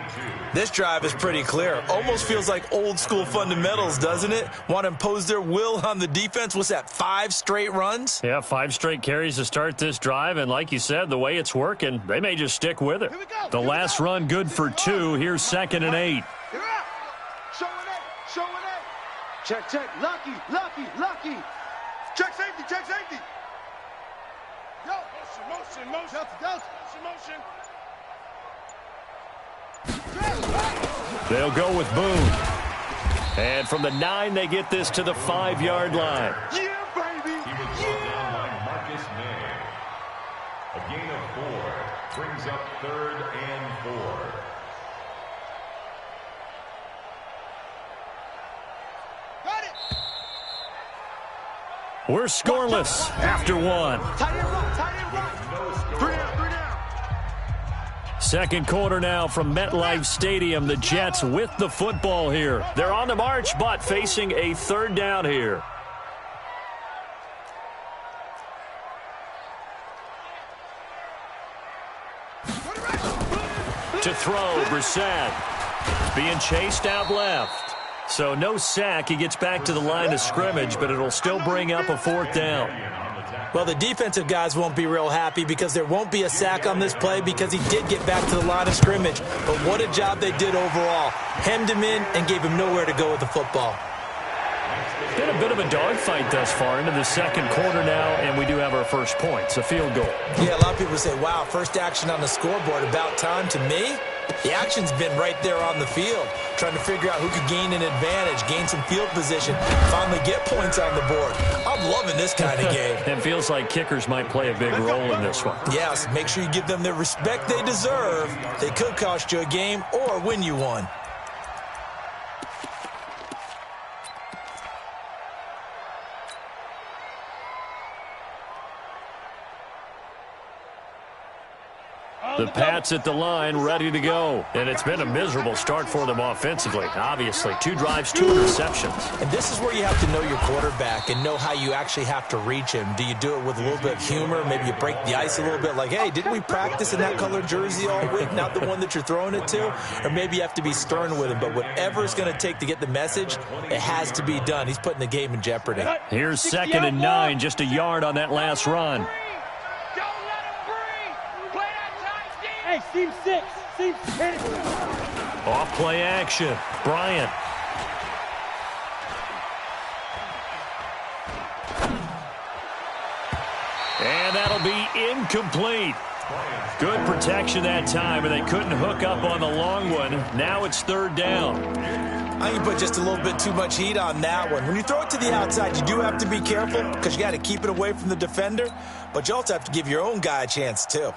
S3: This drive is pretty clear. Almost feels like old school fundamentals, doesn't it? Want to impose their will on the defense. What's that, 5 straight runs?
S1: Yeah, 5 straight carries to start this drive. And like you said, the way it's working, they may just stick with it. The last run good for 2. Here's 2nd and 8.
S2: Show it. Check. Lucky. Check safety. Go. Motion. Motion.
S1: They'll go with Boone. And from the 9, they get this to the 5-yard line.
S2: Yeah, baby.
S4: He was brought down by Marcus May. A gain of 4 brings up 3rd and 4.
S2: Got it.
S1: We're scoreless after 1.
S2: Tight end run. 3 down.
S1: Second quarter now from MetLife Stadium. The Jets with the football here. They're on the march, but facing a 3rd down here. To throw, Brissett. Being chased out left. So no sack. He gets back to the line of scrimmage, but it'll still bring up a 4th down.
S3: Well, the defensive guys won't be real happy because there won't be a sack on this play because he did get back to the line of scrimmage. But what a job they did overall. Hemmed him in and gave him nowhere to go with the football.
S1: Been a bit of a dogfight thus far into the second quarter now, and we do have our first points, a field goal.
S3: Yeah, a lot of people say, wow, first action on the scoreboard, about time. To me, The action's been right there on the field, trying to figure out who could gain an advantage, gain some field position, finally get points on the board. I'm loving this kind of game.
S1: It feels like kickers might play a big role in this one.
S3: Yes, make sure you give them the respect they deserve. They could cost you a game or win you one.
S1: The Pats at the line, ready to go. And it's been a miserable start for them offensively. Obviously, 2 drives, 2 interceptions.
S3: And this is where you have to know your quarterback and know how you actually have to reach him. Do you do it with a little bit of humor? Maybe you break the ice a little bit like, hey, didn't we practice in that colored jersey all week? Not the one that you're throwing it to? Or maybe you have to be stern with him. But whatever it's going to take to get the message, it has to be done. He's putting the game in jeopardy.
S1: Here's 2nd and 9, just a yard on that last run.
S5: Hey, seam 6. Seam 10.
S1: Off play action. Bryant. And that'll be incomplete. Good protection that time, and they couldn't hook up on the long one. Now it's 3rd down.
S3: I think you put just a little bit too much heat on that one. When you throw it to the outside, you do have to be careful because you got to keep it away from the defender, but you also have to give your own guy a chance too.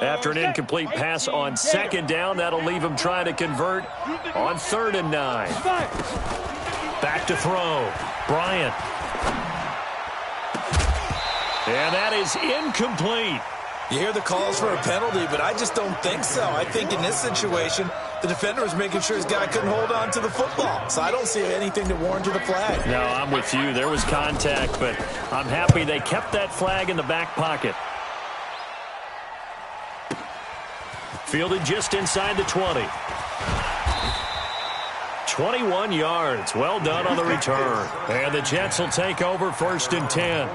S1: After an incomplete pass on 2nd down, that'll leave him trying to convert on 3rd and 9. Back to throw. Bryant. And that is incomplete.
S3: You hear the calls for a penalty, but I just don't think so. I think in this situation, the defender was making sure his guy couldn't hold on to the football. So I don't see anything that warranted the flag.
S1: No, I'm with you. There was contact, but I'm happy they kept that flag in the back pocket. Fielded just inside the 20. 21 yards. Well done on the return. And the Jets will take over 1st and 10.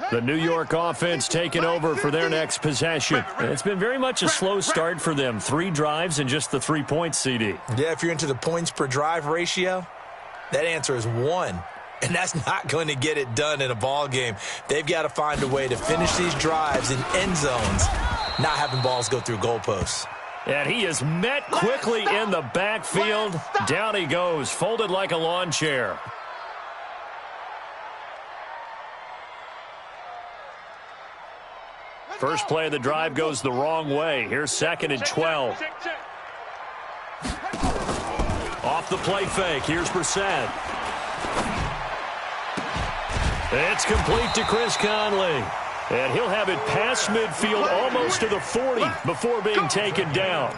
S1: The New York offense taking over for their next possession. It's been very much a slow start for them. 3 drives and just the 3 points, CD.
S3: Yeah, if you're into the points per drive ratio, that answer is 1. And that's not going to get it done in a ball game. They've got to find a way to finish these drives in end zones, not having balls go through goalposts.
S1: And he is met quickly in the backfield. Down he goes, folded like a lawn chair. First play of the drive goes the wrong way. Here's 2nd and 12. Off the play fake. Here's Brissett. It's complete to Chris Conley. And he'll have it past midfield almost to the 40 before being taken down.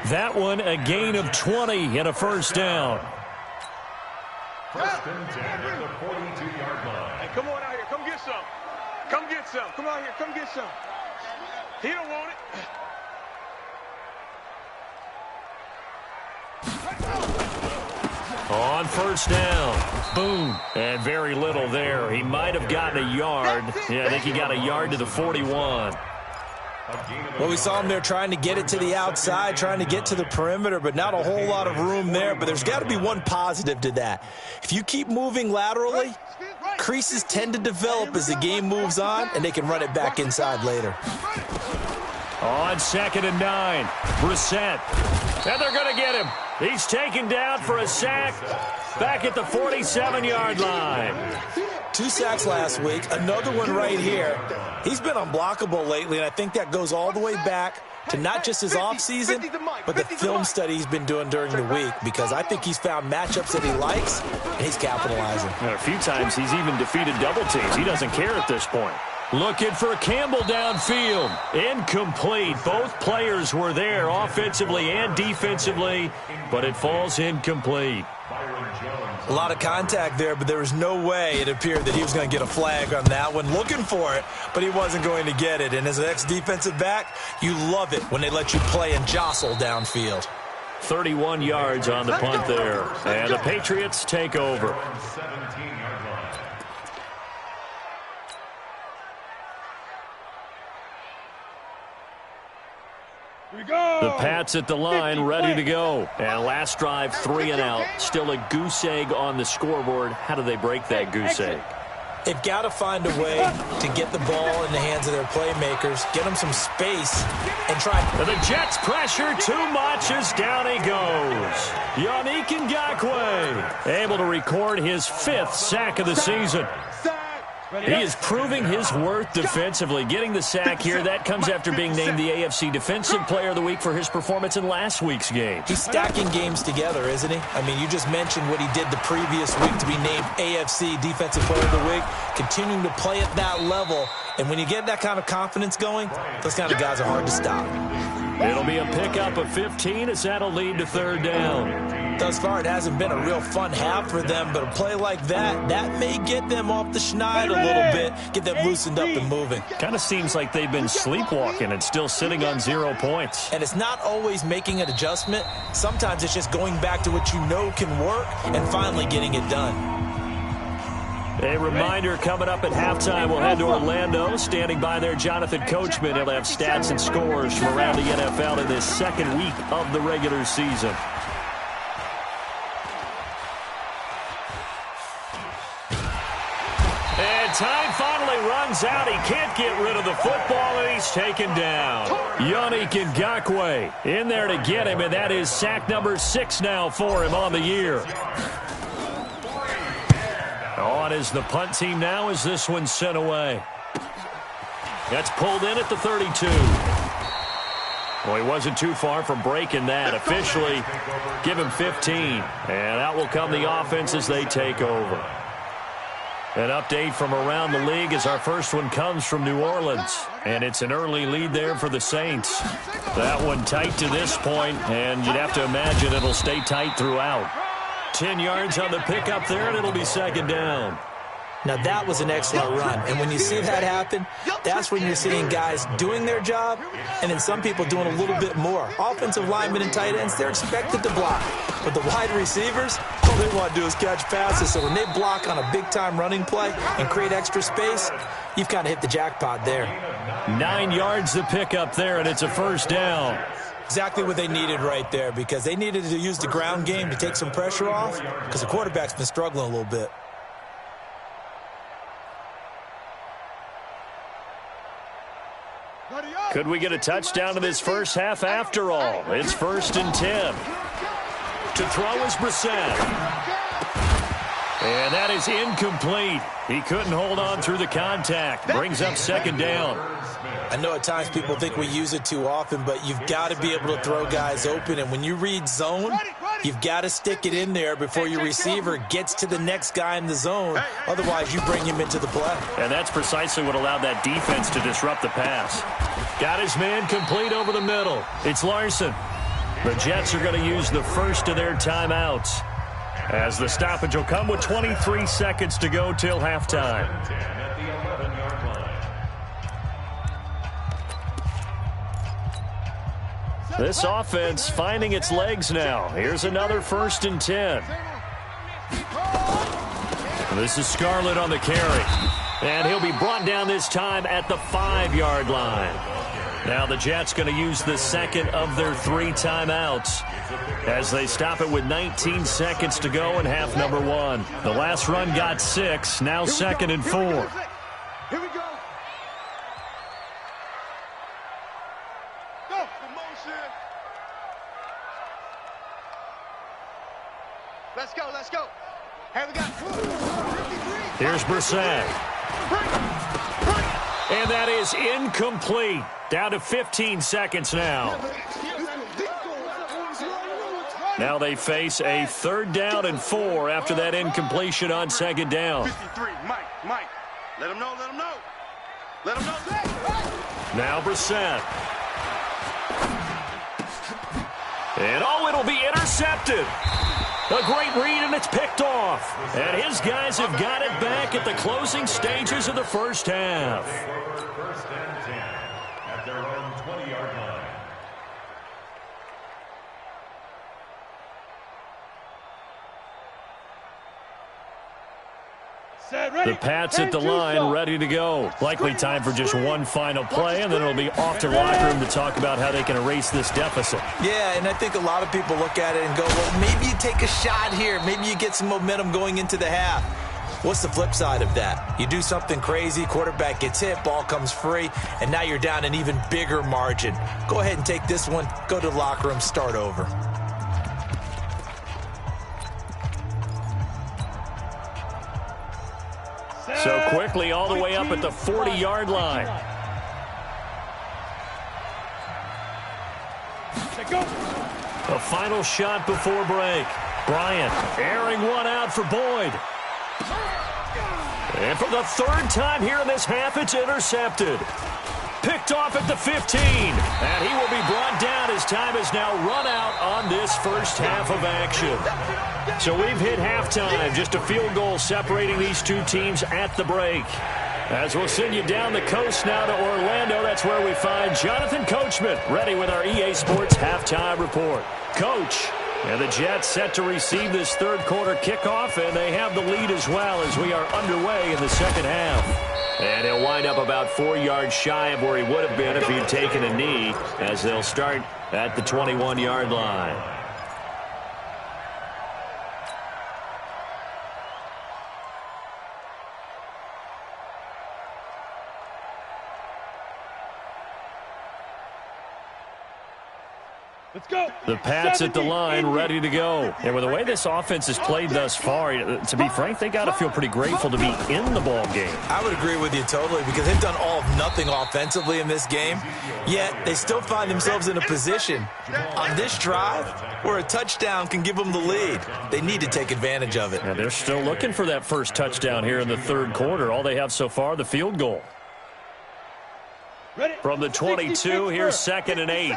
S1: That one a gain of 20 and a 1st down.
S4: 1st and 10 at the 42-yard line.
S2: Hey, come on out here. Come get some. Come get some. Come out here. Come get some. He don't want it.
S1: On 1st down. Boom. And very little there. He might have gotten a yard. Yeah, I think he got a yard to the 41.
S3: Well, we saw him there trying to get it to the outside, trying to get to the perimeter, but not a whole lot of room there. But there's got to be one positive to that. If you keep moving laterally, creases tend to develop as the game moves on, and they can run it back inside later.
S1: On 2nd and 9, Brissett. And they're going to get him. He's taken down for a sack back at the 47-yard line.
S3: 2 sacks last week, another one right here. He's been unblockable lately, and I think that goes all the way back to not just his offseason, but the film study he's been doing during the week, because I think he's found matchups that he likes, and he's capitalizing.
S1: And a few times he's even defeated double teams. He doesn't care at this point. Looking for Campbell downfield. Incomplete. Both players were there offensively and defensively, but it falls incomplete.
S3: A lot of contact there, but there was no way it appeared that he was going to get a flag on that one. Looking for it, but he wasn't going to get it. And as an ex-defensive back, you love it when they let you play and jostle downfield.
S1: 31 yards on the punt there. And the Patriots take over. The Pats at the line, ready to go. And last drive, 3 and out. Still a goose egg on the scoreboard. How do they break that goose egg?
S3: They've got to find a way to get the ball in the hands of their playmakers, get them some space, and try.
S1: The Jets pressure too much as down he goes. Yannick Ngakoue able to record his 5th sack of the season. He is proving his worth defensively. Getting the sack here, that comes after being named the AFC Defensive Player of the Week for his performance in last week's game.
S3: He's stacking games together, isn't he? I mean, you just mentioned what he did the previous week to be named AFC Defensive Player of the Week, continuing to play at that level. And when you get that kind of confidence going, those kind of guys are hard to stop.
S1: It'll be a pickup of 15 as that'll lead to 3rd down.
S3: Thus far, it hasn't been a real fun half for them, but a play like that may get them off the schneid a little bit, get them loosened up and moving.
S1: Kind of seems like they've been sleepwalking and still sitting on 0 points.
S3: And it's not always making an adjustment. Sometimes it's just going back to what you know can work and finally getting it done.
S1: A reminder, coming up at halftime, we'll head to Orlando. Standing by there, Jonathan Coachman. He'll have stats and scores from around the NFL in this 2nd week of the regular season. And time finally runs out. He can't get rid of the football, and he's taken down. Yannick Ngakoue in there to get him, and that is sack number 6 now for him on the year. On is the punt team now as this one's sent away. That's pulled in at the 32. Well, he wasn't too far from breaking that. Officially, give him 15. And out will come the offense as they take over. An update from around the league as our first one comes from New Orleans. And it's an early lead there for the Saints. That one tight to this point, and you'd have to imagine it'll stay tight throughout. 10 yards on the pickup there, and it'll be 2nd down.
S3: Now, that was an excellent run. And when you see that happen, that's when you're seeing guys doing their job and then some people doing a little bit more. Offensive linemen and tight ends, they're expected to block. But the wide receivers, all they want to do is catch passes. So when they block on a big-time running play and create extra space, you've kind of hit the jackpot there.
S1: 9 yards the pickup there, and it's a 1st down.
S3: Exactly what they needed right there, because they needed to use the ground game to take some pressure off because the quarterback's been struggling a little bit.
S1: Could we get a touchdown in this first half after all? It's 1st and 10. To throw is Brissett. And that is incomplete. He couldn't hold on through the contact. Brings up 2nd down.
S3: I know at times people think we use it too often, but you've got to be able to throw guys open. And when you read zone, you've got to stick it in there before your receiver gets to the next guy in the zone. Otherwise, you bring him into the play.
S1: And that's precisely what allowed that defense to disrupt the pass. Got his man complete over the middle. It's Larson. The Jets are going to use the first of their timeouts, as the stoppage will come with 23 seconds to go till halftime. This offense finding its legs now. Here's another 1st and 10. This is Scarlett on the carry. And he'll be brought down this time at the 5-yard line. Now the Jets going to use the 2nd of their 3 timeouts as they stop it with 19 seconds to go in half number 1. The last run got 6. Now 2nd and 4.
S2: Here we go. Let's go. Here we go.
S1: Here's Brissett. And that is incomplete. Down to 15 seconds now. Now they face a 3rd down and 4 after that incompletion on 2nd down.
S2: 53, Mike. Let him know.
S1: Now Brissett. And it'll be intercepted. A great read, and it's picked off. And his guys have got it back at the closing stages of the first half.
S4: 1st and 10 at their own 20-yard line.
S1: The Pats at the line, ready to go. Likely time for just one final play, and then it'll be off to the locker room to talk about how they can erase this deficit.
S3: Yeah, and I think a lot of people look at it and go, well, maybe you take a shot here. Maybe you get some momentum going into the half. What's the flip side of that? You do something crazy, quarterback gets hit, ball comes free, and now you're down an even bigger margin. Go ahead and take this one, go to the locker room, start over.
S1: So quickly all the way up at the 40-yard line. A final shot before break. Bryant airing one out for Boyd. And for the third time here in this half, it's intercepted. Picked off at the 15. And he will be brought down as time is now run out on this first half of action. So we've hit halftime. Just a field goal separating these two teams at the break. As we'll send you down the coast now to Orlando, that's where we find Jonathan Coachman ready with our EA Sports halftime report. Coach, and the Jets set to receive this third quarter kickoff, and they have the lead as well as we are underway in the second half. And he'll wind up about 4 yards shy of where he would have been if he'd taken a knee, as they'll start at the 21-yard line.
S5: Let's go.
S1: The Pats at the line, ready to go. And with the way this offense has played thus far, to be frank, they got to feel pretty grateful to be in the ball game.
S3: I would agree with you totally, because they've done all of nothing offensively in this game, yet they still find themselves in a position on this drive where a touchdown can give them the lead. They need to take advantage of it.
S1: And they're still looking for that first touchdown here in the third quarter. All they have so far, the field goal. From the 22, here's 2nd and 8.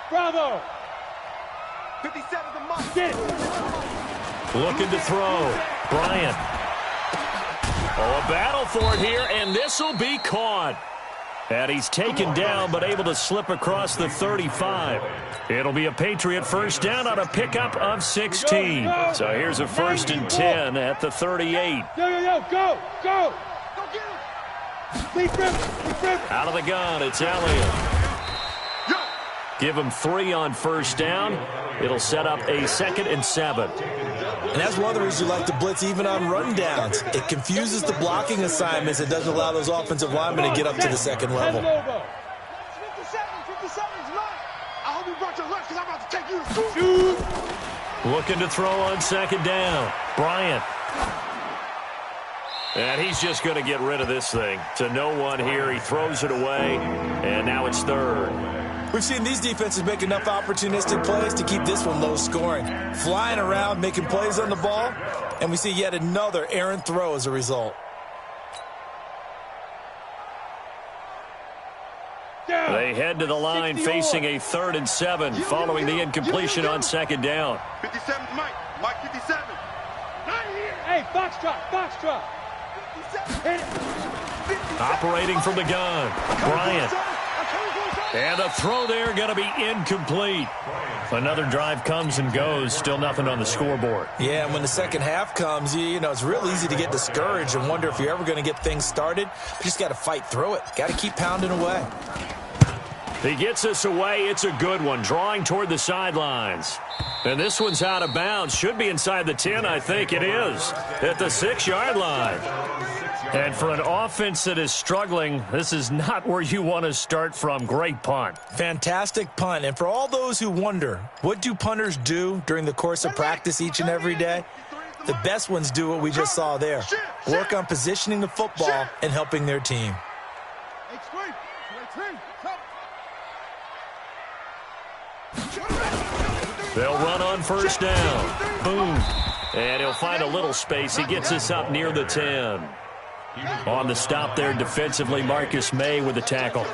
S5: Bravo. 57 to Mike. Get it.
S1: Looking to throw. Bryant. Oh, a battle for it here, and this will be caught. And he's taken down, but able to slip across the 35. It'll be a Patriot first down on a pickup of 16. So here's a 1st and 10 at the 38.
S5: Go. Go get him.
S1: Out of the gun, it's Elliott. Give him 3 on first down. It'll set up a 2nd and 7.
S3: And that's one of the reasons you like to blitz even on rundowns. It confuses the blocking assignments. It doesn't allow those offensive linemen to get up to the second level.
S2: 57 is mine. I hope you brought your lunch because I'm about to take you to school.
S1: Looking to throw on 2nd down. Bryant. And he's just going to get rid of this thing. To no one here. He throws it away. And now it's 3rd.
S3: We've seen these defenses make enough opportunistic plays to keep this one low scoring. Flying around, making plays on the ball, and we see yet another errant throw as a result.
S1: They head to the line facing a 3rd and 7 following the incompletion on 2nd down.
S2: 57 Mike. Mike 57.
S5: Hey, Foxtrot. Hit it.
S1: Operating from the gun. Bryant. And the throw there going to be incomplete. Another drive comes and goes. Still nothing on the scoreboard.
S3: Yeah, and when the second half comes, you know, it's real easy to get discouraged and wonder if you're ever going to get things started. You just got to fight through it. Got to keep pounding away.
S1: He gets us away. It's a good one. Drawing toward the sidelines. And this one's out of bounds. Should be inside the 10, I think it is. At the 6-yard line. And for an offense that is struggling, this is not where you want to start from. Great punt.
S3: Fantastic punt. And for all those who wonder, what do punters do during the course of practice each and every day? The best ones do what we just saw there. Work on positioning the football and helping their team.
S1: They'll run on first down. Boom. And he'll find a little space. He gets us up near the 10. On the stop there defensively, Marcus May with the tackle.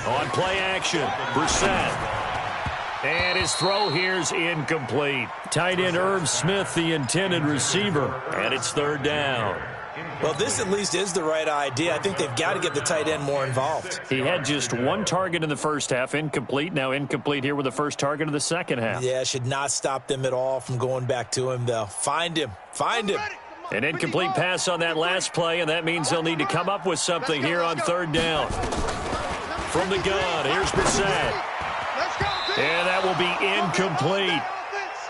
S1: On play action, Brissett. And his throw here's incomplete. Tight end Irv Smith, the intended receiver. And it's 3rd down.
S3: Well, this at least is the right idea. I think they've got to get the tight end more involved.
S1: He had just one target in the first half, incomplete. Now incomplete here with the first target of the second half.
S3: Yeah, should not stop them at all from going back to him, though. Find him. Find him.
S1: An incomplete pass on that last play, and that means they'll need to come up with something here on third down. From the gun, here's Brissett. And that will be incomplete.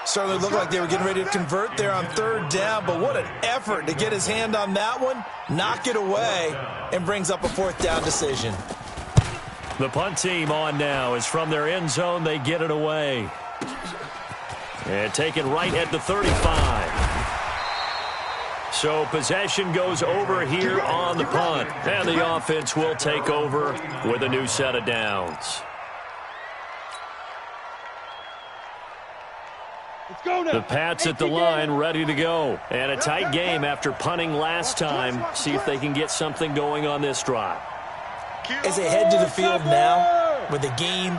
S3: Certainly looked like they were getting ready to convert there on third down, but what an effort to get his hand on that one, knock it away, and brings up a fourth down decision.
S1: The punt team on now is from their end zone. They get it away. And taken right at the 35. So possession goes over here on the punt. And the offense will take over with a new set of downs. The Pats at the line ready to go. And a tight game after punting last time. See if they can get something going on this drive.
S3: As they head to the field now, with the game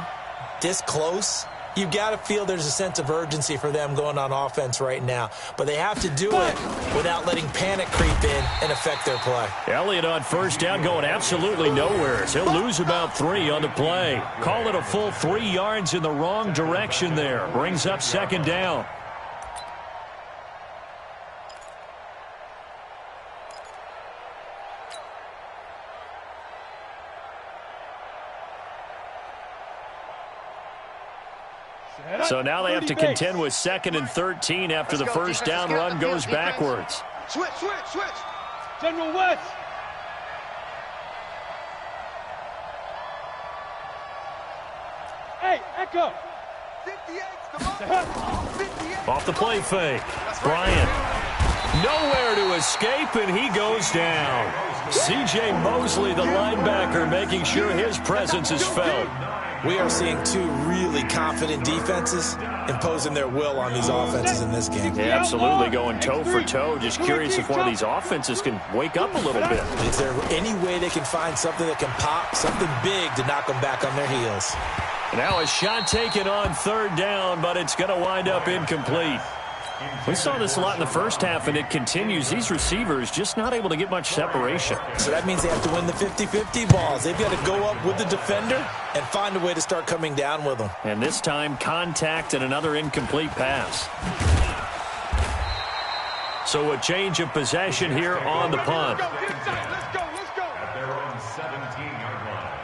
S3: this close, you've got to feel there's a sense of urgency for them going on offense right now. But they have to do it without letting panic creep in and affect their play.
S1: Elliott on first down going absolutely nowhere. He'll lose about 3 on the play. Call it a full 3 yards in the wrong direction there. Brings up second down. So now they have to contend with 2nd and 13 after the first down run goes backwards.
S5: Switch. General West. Hey, Echo. 58.
S1: Off the play fake. Bryant. Nowhere to escape, and he goes down. C.J. Mosley, the linebacker, making sure his presence is felt.
S3: We are seeing 2 really confident defenses imposing their will on these offenses in this game.
S1: Yeah, absolutely, going toe for toe. Just curious if one of these offenses can wake up a little bit.
S3: Is there any way they can find something that can pop, something big to knock them back on their heels?
S1: Now a shot taken on third down, but it's going to wind up incomplete. We saw this a lot in the first half, and it continues. These receivers just not able to get much separation.
S3: So that means they have to win the 50-50 balls. They've got to go up with the defender and find a way to start coming down with them.
S1: And this time, contact and another incomplete pass. So a change of possession here on the punt.
S4: At their own 17-yard line.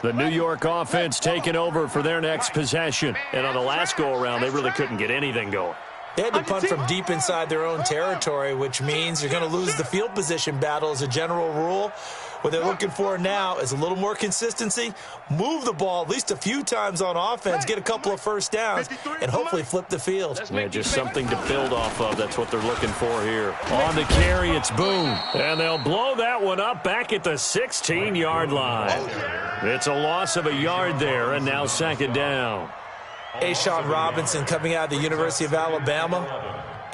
S1: The New York offense taking over for their next possession. And on the last go-around, they really couldn't get anything going.
S3: They had to punt from deep inside their own territory, which means you're going to lose the field position battle as a general rule. What they're looking for now is a little more consistency, move the ball at least a few times on offense, get a couple of first downs, and hopefully flip the field.
S1: Yeah, just something to build off of. That's what they're looking for here. On the carry, it's Boone. And they'll blow that one up back at the 16-yard line. It's a loss of a yard there, and now second down.
S3: Ashawn Robinson coming out of the University of Alabama,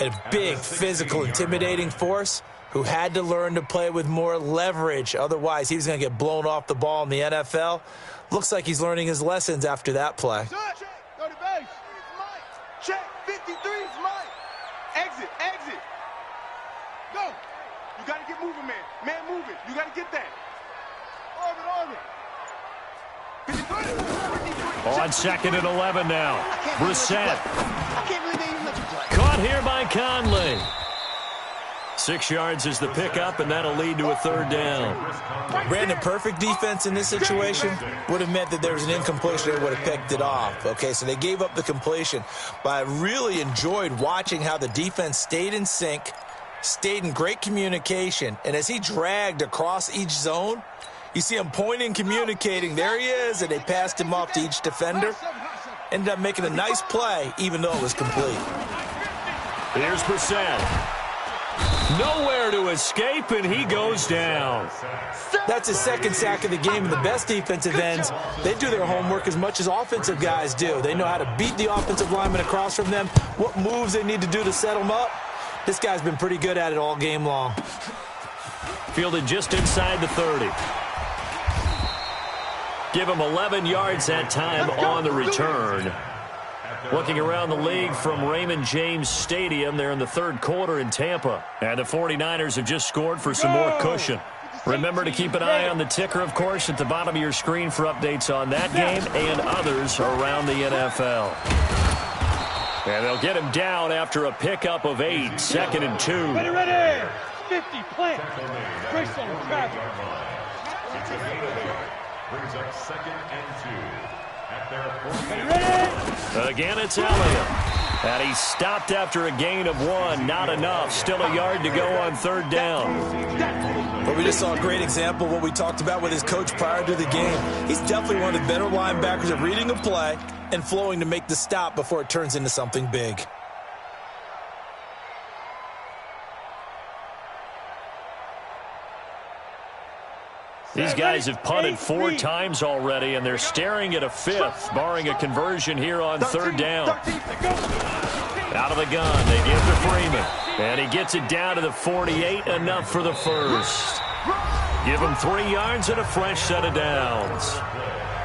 S3: a big, physical, intimidating force who had to learn to play with more leverage. Otherwise, he was going to get blown off the ball in the NFL. Looks like he's learning his lessons after that play.
S5: Go to base. Check. 53 is Mike. Exit. Go. You got to get moving, man. Man, moving. You got to get that. Orbit. 53.
S1: On 2nd and 11 now. Brissett.
S5: I can't believe they even let you play.
S1: Caught here by Conley. 6 yards is the pickup, and that'll lead to a third down.
S3: Brandon, perfect defense in this situation would have meant that there was an incompletion. They would have picked it off. Okay, so they gave up the completion. But I really enjoyed watching how the defense stayed in sync, stayed in great communication, and as he dragged across each zone, you see him pointing, communicating. There he is, and they passed him off to each defender. Ended up making a nice play, even though it was complete.
S1: Here's Brissett. Nowhere to escape, and he goes down.
S3: That's his second sack of the game, and the best defensive ends, they do their homework as much as offensive guys do. They know how to beat the offensive lineman across from them, what moves they need to do to set them up. This guy's been pretty good at it all game long.
S1: Fielded just inside the 30. Give him 11 yards that time on the return. Looking around the league from Raymond James Stadium, they're in the third quarter in Tampa. And the 49ers have just scored for some more cushion. Remember to keep an eye on the ticker, of course, at the bottom of your screen for updates on that game and others around the NFL. And they'll get him down after a pickup of 8, 2nd and 2.
S6: Ready, 50, plant. Brace on traffic.
S4: Brings up 2nd and 2 at their 40.
S1: Again, it's Elliott. And he stopped after a gain of 1. Not enough. Still a yard to go on 3rd down.
S3: But we just saw a great example of what we talked about with his coach prior to the game. He's definitely one of the better linebackers at reading a play and flowing to make the stop before it turns into something big.
S1: These guys have punted 4 times already, and they're staring at a 5th, barring a conversion here on 3rd down. Out of the gun, they give to Freeman. And he gets it down to the 48, enough for the first. Give him 3 yards and a fresh set of downs.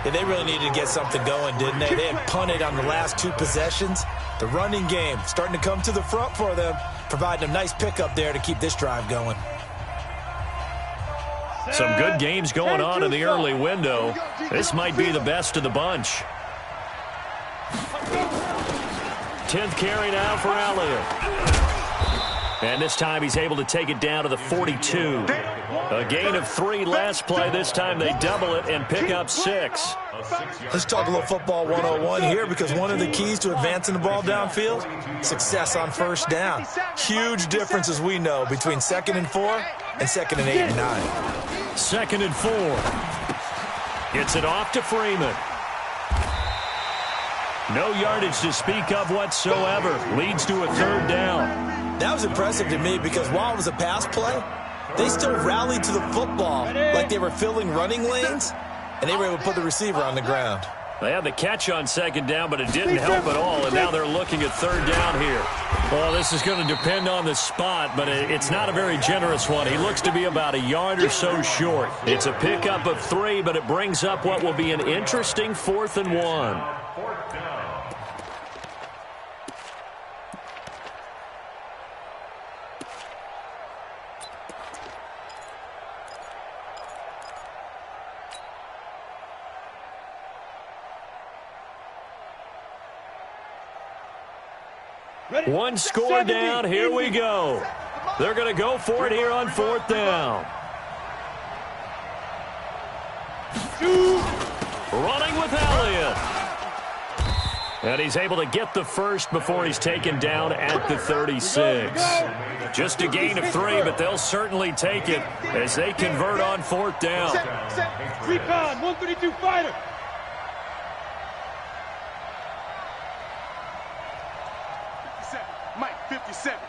S3: Yeah, they really needed to get something going, didn't they? They had punted on the last 2 possessions. The running game starting to come to the front for them, providing a nice pickup there to keep this drive going.
S1: Some good games going on in the early window. This might be the best of the bunch. 10th carry now for Elliott. And this time he's able to take it down to the 42. A gain of 3 last play. This time they double it and pick up 6.
S3: Let's talk a little football 101 here, because one of the keys to advancing the ball downfield, success on 1st down. Huge difference, as we know, between 2nd and 4 and 2nd and 8 and 9.
S1: 2nd and 4. Gets it off to Freeman. No yardage to speak of whatsoever. Leads to a 3rd down.
S3: That was impressive to me, because while it was a pass play, they still rallied to the football like they were filling running lanes, and they were able to put the receiver on the ground.
S1: They had the catch on 2nd down, but it didn't help at all, and now they're looking at 3rd down here. Well, this is going to depend on the spot, but it's not a very generous one. He looks to be about a yard or so short. It's a pickup of 3, but it brings up what will be an interesting 4th and 1. One score down. Here we go. They're going to go for it here on 4th down. Running with Elliott. And he's able to get the first before he's taken down at the 36. Just a gain of 3, but they'll certainly take it as they convert on 4th down.
S6: Recon, 132 fighter.
S2: Mike, 57.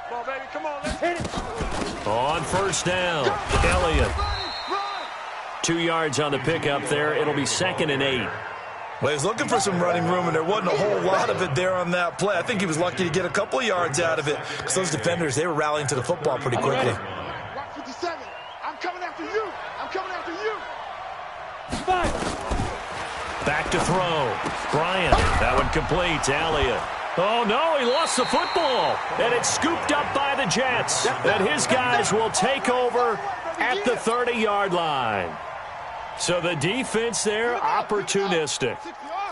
S2: Come on, baby. Come on, let's hit it.
S1: On 1st down, Elliott. 2 yards on the pickup there. It'll be 2nd and 8.
S3: Well, he was looking for some running room, and there wasn't a whole lot of it there on that play. I think he was lucky to get a couple of yards out of it, because those defenders, they were rallying to the football pretty quickly.
S2: Rock 57. I'm coming after you. I'm coming after you.
S1: Back to throw. Bryant. That one complete. Elliott. Oh, no, he lost the football. And it's scooped up by the Jets. And his guys will take over at the 30-yard line. So the defense there, opportunistic.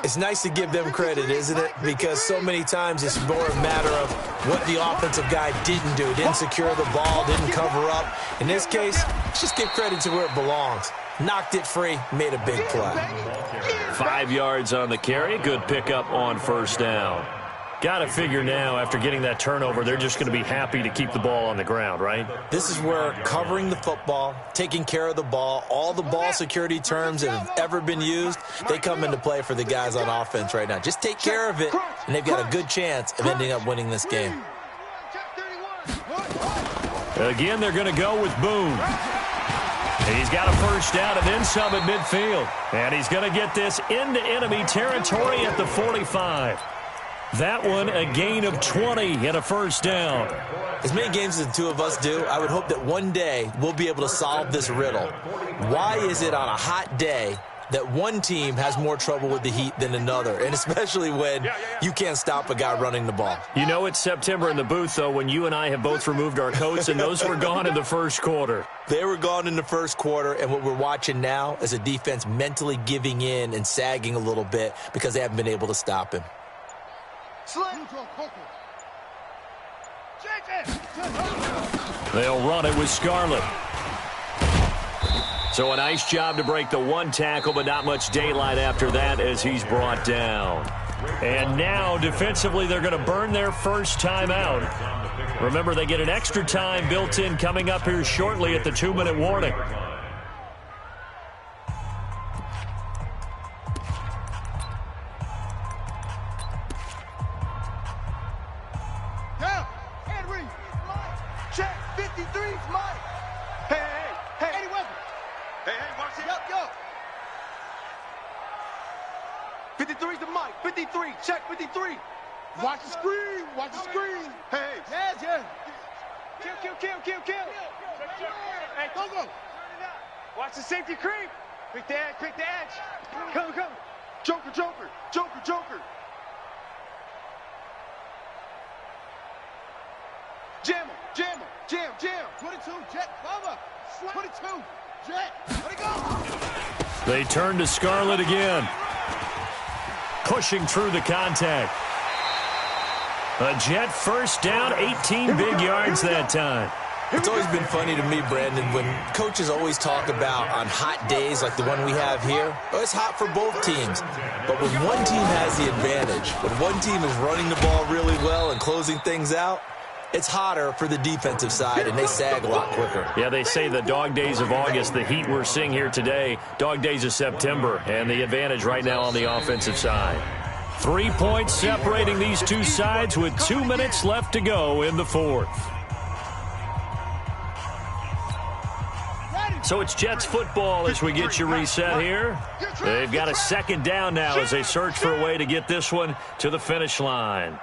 S3: It's nice to give them credit, isn't it? Because so many times it's more a matter of what the offensive guy didn't do. Didn't secure the ball, didn't cover up. In this case, just give credit to where it belongs. Knocked it free, made a big play.
S1: 5 yards on the carry. Good pickup on 1st down. Got to figure now, after getting that turnover, they're just going to be happy to keep the ball on the ground, right?
S3: This is where covering the football, taking care of the ball, all the ball security terms that have ever been used, they come into play for the guys on offense right now. Just take care of it, and they've got a good chance of ending up winning this game.
S1: Again, they're going to go with Boone. He's got a 1st down and then some at midfield. And he's going to get this into enemy territory at the 45. That one, a gain of 20 and a 1st down.
S3: As many games as the two of us do, I would hope that one day we'll be able to solve this riddle. Why is it on a hot day that one team has more trouble with the heat than another, and especially when you can't stop a guy running the ball.
S1: You know it's September in the booth, though, when you and I have both removed our coats, and those were gone in the first quarter.
S3: They were gone in the first quarter, and what we're watching now is a defense mentally giving in and sagging a little bit because they haven't been able to stop him.
S1: They'll run it with Scarlett. So a nice job to break the one tackle, but not much daylight after that as he's brought down. And now, defensively, they're going to burn their first time out. Remember, they get an extra time built in coming up here shortly at the 2-minute warning.
S5: Check, 53's Mike. Hey, Eddie Weapon. Hey, watch it. Yo. 53's the Mike. 53, check 53. Watch the screen. Hey. Yeah. Kill. Hey, go. Watch the safety creep. Pick the edge. Come. Joker. Jam. 22, Jet, cover. 22, Jet, let it go.
S1: They turn to Scarlett again. Pushing through the contact. A Jet first down, 18 big yards that time.
S3: It's always been funny to me, Brandon, when coaches always talk about on hot days like the one we have here, it's hot for both teams. But when one team has the advantage, when one team is running the ball really well and closing things out, it's hotter for the defensive side, and they sag a lot quicker.
S1: Yeah, they say the dog days of August, the heat we're seeing here today, dog days of September, and the advantage right now on the offensive side. 3 points separating these two sides with 2 minutes left to go in the fourth. So it's Jets football as we get you reset here. They've got a second down now as they search for a way to get this one to the finish line.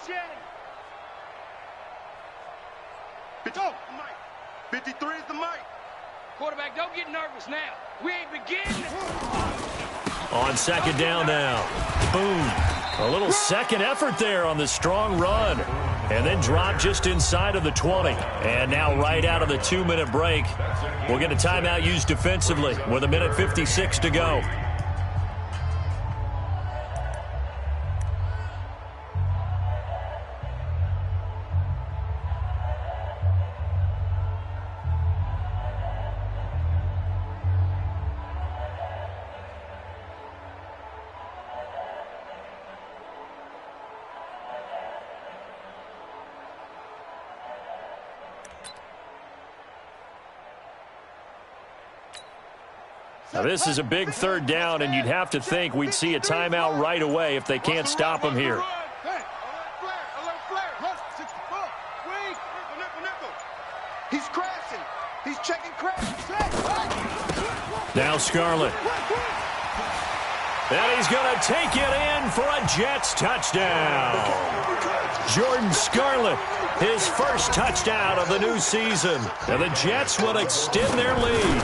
S5: Motion. 53 is the mic.
S6: Quarterback, don't get nervous now. We ain't beginning.
S1: On second down now. Boom. A little second effort there on the strong run. And then drop just inside of the 20. And now right out of the 2-minute break, we'll get a timeout used defensively with 1:56 to go. Now, this is a big third down, and you'd have to think we'd see a timeout right away if they can't stop him here.
S5: He's crashing. He's checking crash.
S1: Now Scarlett. And he's going to take it in for a Jets touchdown. Jordan Scarlett, his first touchdown of the new season. And the Jets will extend their lead.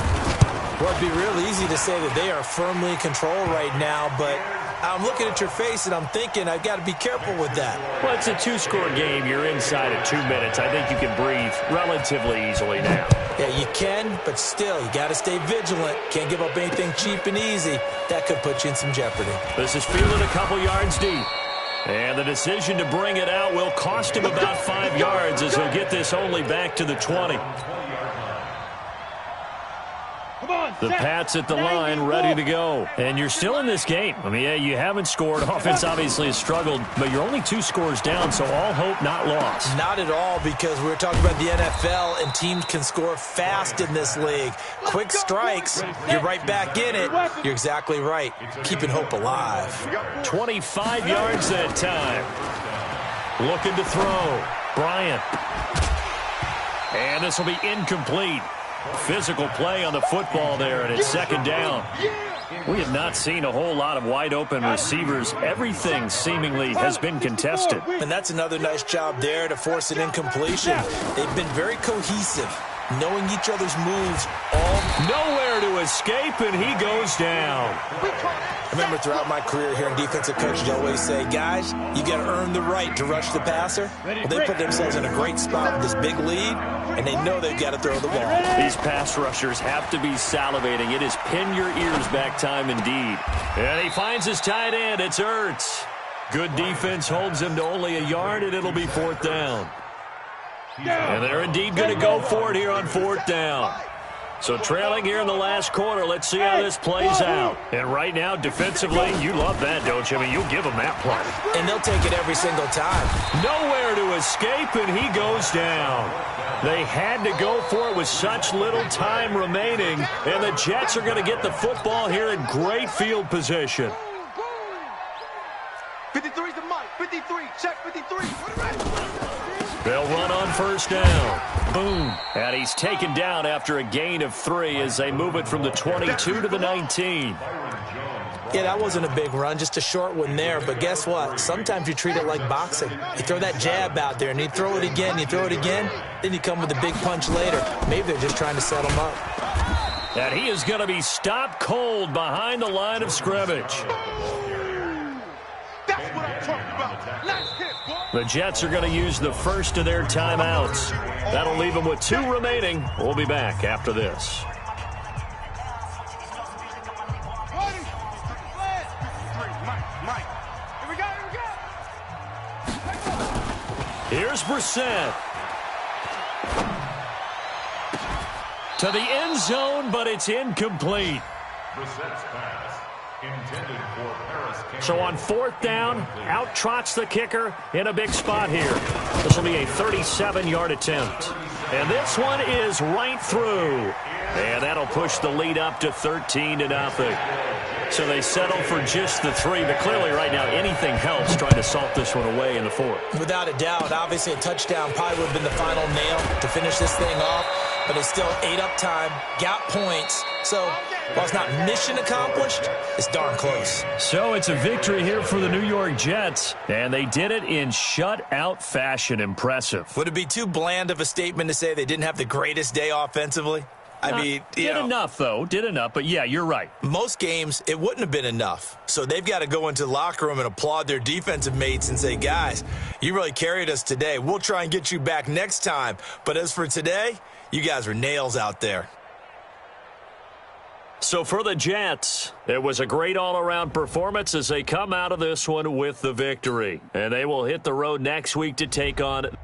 S3: Well, it'd be real easy to say that they are firmly in control right now, but I'm looking at your face and I'm thinking I've got to be careful with that.
S1: Well, it's a 2-score game. You're inside of 2 minutes. I think you can breathe relatively easily now.
S3: Yeah, you can, but still, you got to stay vigilant. Can't give up anything cheap and easy. That could put you in some jeopardy.
S1: This is fielded a couple yards deep. And the decision to bring it out will cost him about 5 yards as he'll get this only back to the 20. The Pats at the line, ready to go. And you're still in this game. I mean, yeah, you haven't scored. Offense obviously has struggled, but you're only 2 scores down, so all hope not lost.
S3: Not at all, because we're talking about the NFL, and teams can score fast in this league. Quick strikes, you're right back in it. You're exactly right. Keeping hope alive.
S1: 25 yards that time. Looking to throw. Bryant. And this will be incomplete. Physical play on the football there, and it's second down. We have not seen a whole lot of wide-open receivers. Everything seemingly has been contested.
S3: And that's another nice job there to force an incompletion. They've been very cohesive, knowing each other's moves.
S1: Nowhere to escape, and he goes down.
S3: I remember throughout my career hearing defensive coaches always say, guys, you got to earn the right to rush the passer. Well, they put themselves in a great spot with this big lead, and they know they've got to throw the ball.
S1: These pass rushers have to be salivating. It is pin your ears back time indeed. And he finds his tight end. It's Ertz. Good defense holds him to only a yard, and it'll be 4th down. And they're indeed going to go for it here on 4th down. So trailing here in the last quarter, let's see how this plays out. And right now, defensively, you love that, don't you? I mean, you'll give them that play.
S3: And they'll take it every single time.
S1: Nowhere to escape, and he goes down. They had to go for it with such little time remaining, and the Jets are going to get the football here in great field position.
S5: 53's the Mike. 53. Check 53.
S1: They'll run on 1st down. Boom. And he's taken down after a gain of 3 as they move it from the 22 to the 19.
S3: Yeah, that wasn't a big run, just a short one there. But guess what? Sometimes you treat it like boxing. You throw that jab out there, and you throw it again, then you come with a big punch later. Maybe they're just trying to set him up.
S1: And he is going to be stopped cold behind the line of scrimmage.
S5: That's what I'm talking about. Nice hit, boy.
S1: The Jets are going to use the first of their timeouts. That'll leave them with 2 remaining. We'll be back after this. Here's Brissett. To the end zone, but it's incomplete.
S4: Brissett's pass intended for Paris.
S1: So on 4th down, out trots the kicker in a big spot here. This will be a 37-yard attempt. And this one is right through. And that'll push the lead up to 13-0. So they settle for just the 3, but clearly right now anything helps trying to salt this one away in the 4th.
S3: Without a doubt, obviously a touchdown probably would have been the final nail to finish this thing off, but it's still 8 up time, got points. So while it's not mission accomplished, it's darn close.
S1: So it's a victory here for the New York Jets, and they did it in shutout fashion. Impressive.
S3: Would it be too bland of a statement to say they didn't have the greatest day offensively? I mean,
S1: did enough, though. Did enough. But, yeah, you're right.
S3: Most games, it wouldn't have been enough. So they've got to go into the locker room and applaud their defensive mates and say, guys, you really carried us today. We'll try and get you back next time. But as for today, you guys were nails out there.
S1: So for the Jets, it was a great all-around performance as they come out of this one with the victory. And they will hit the road next week to take on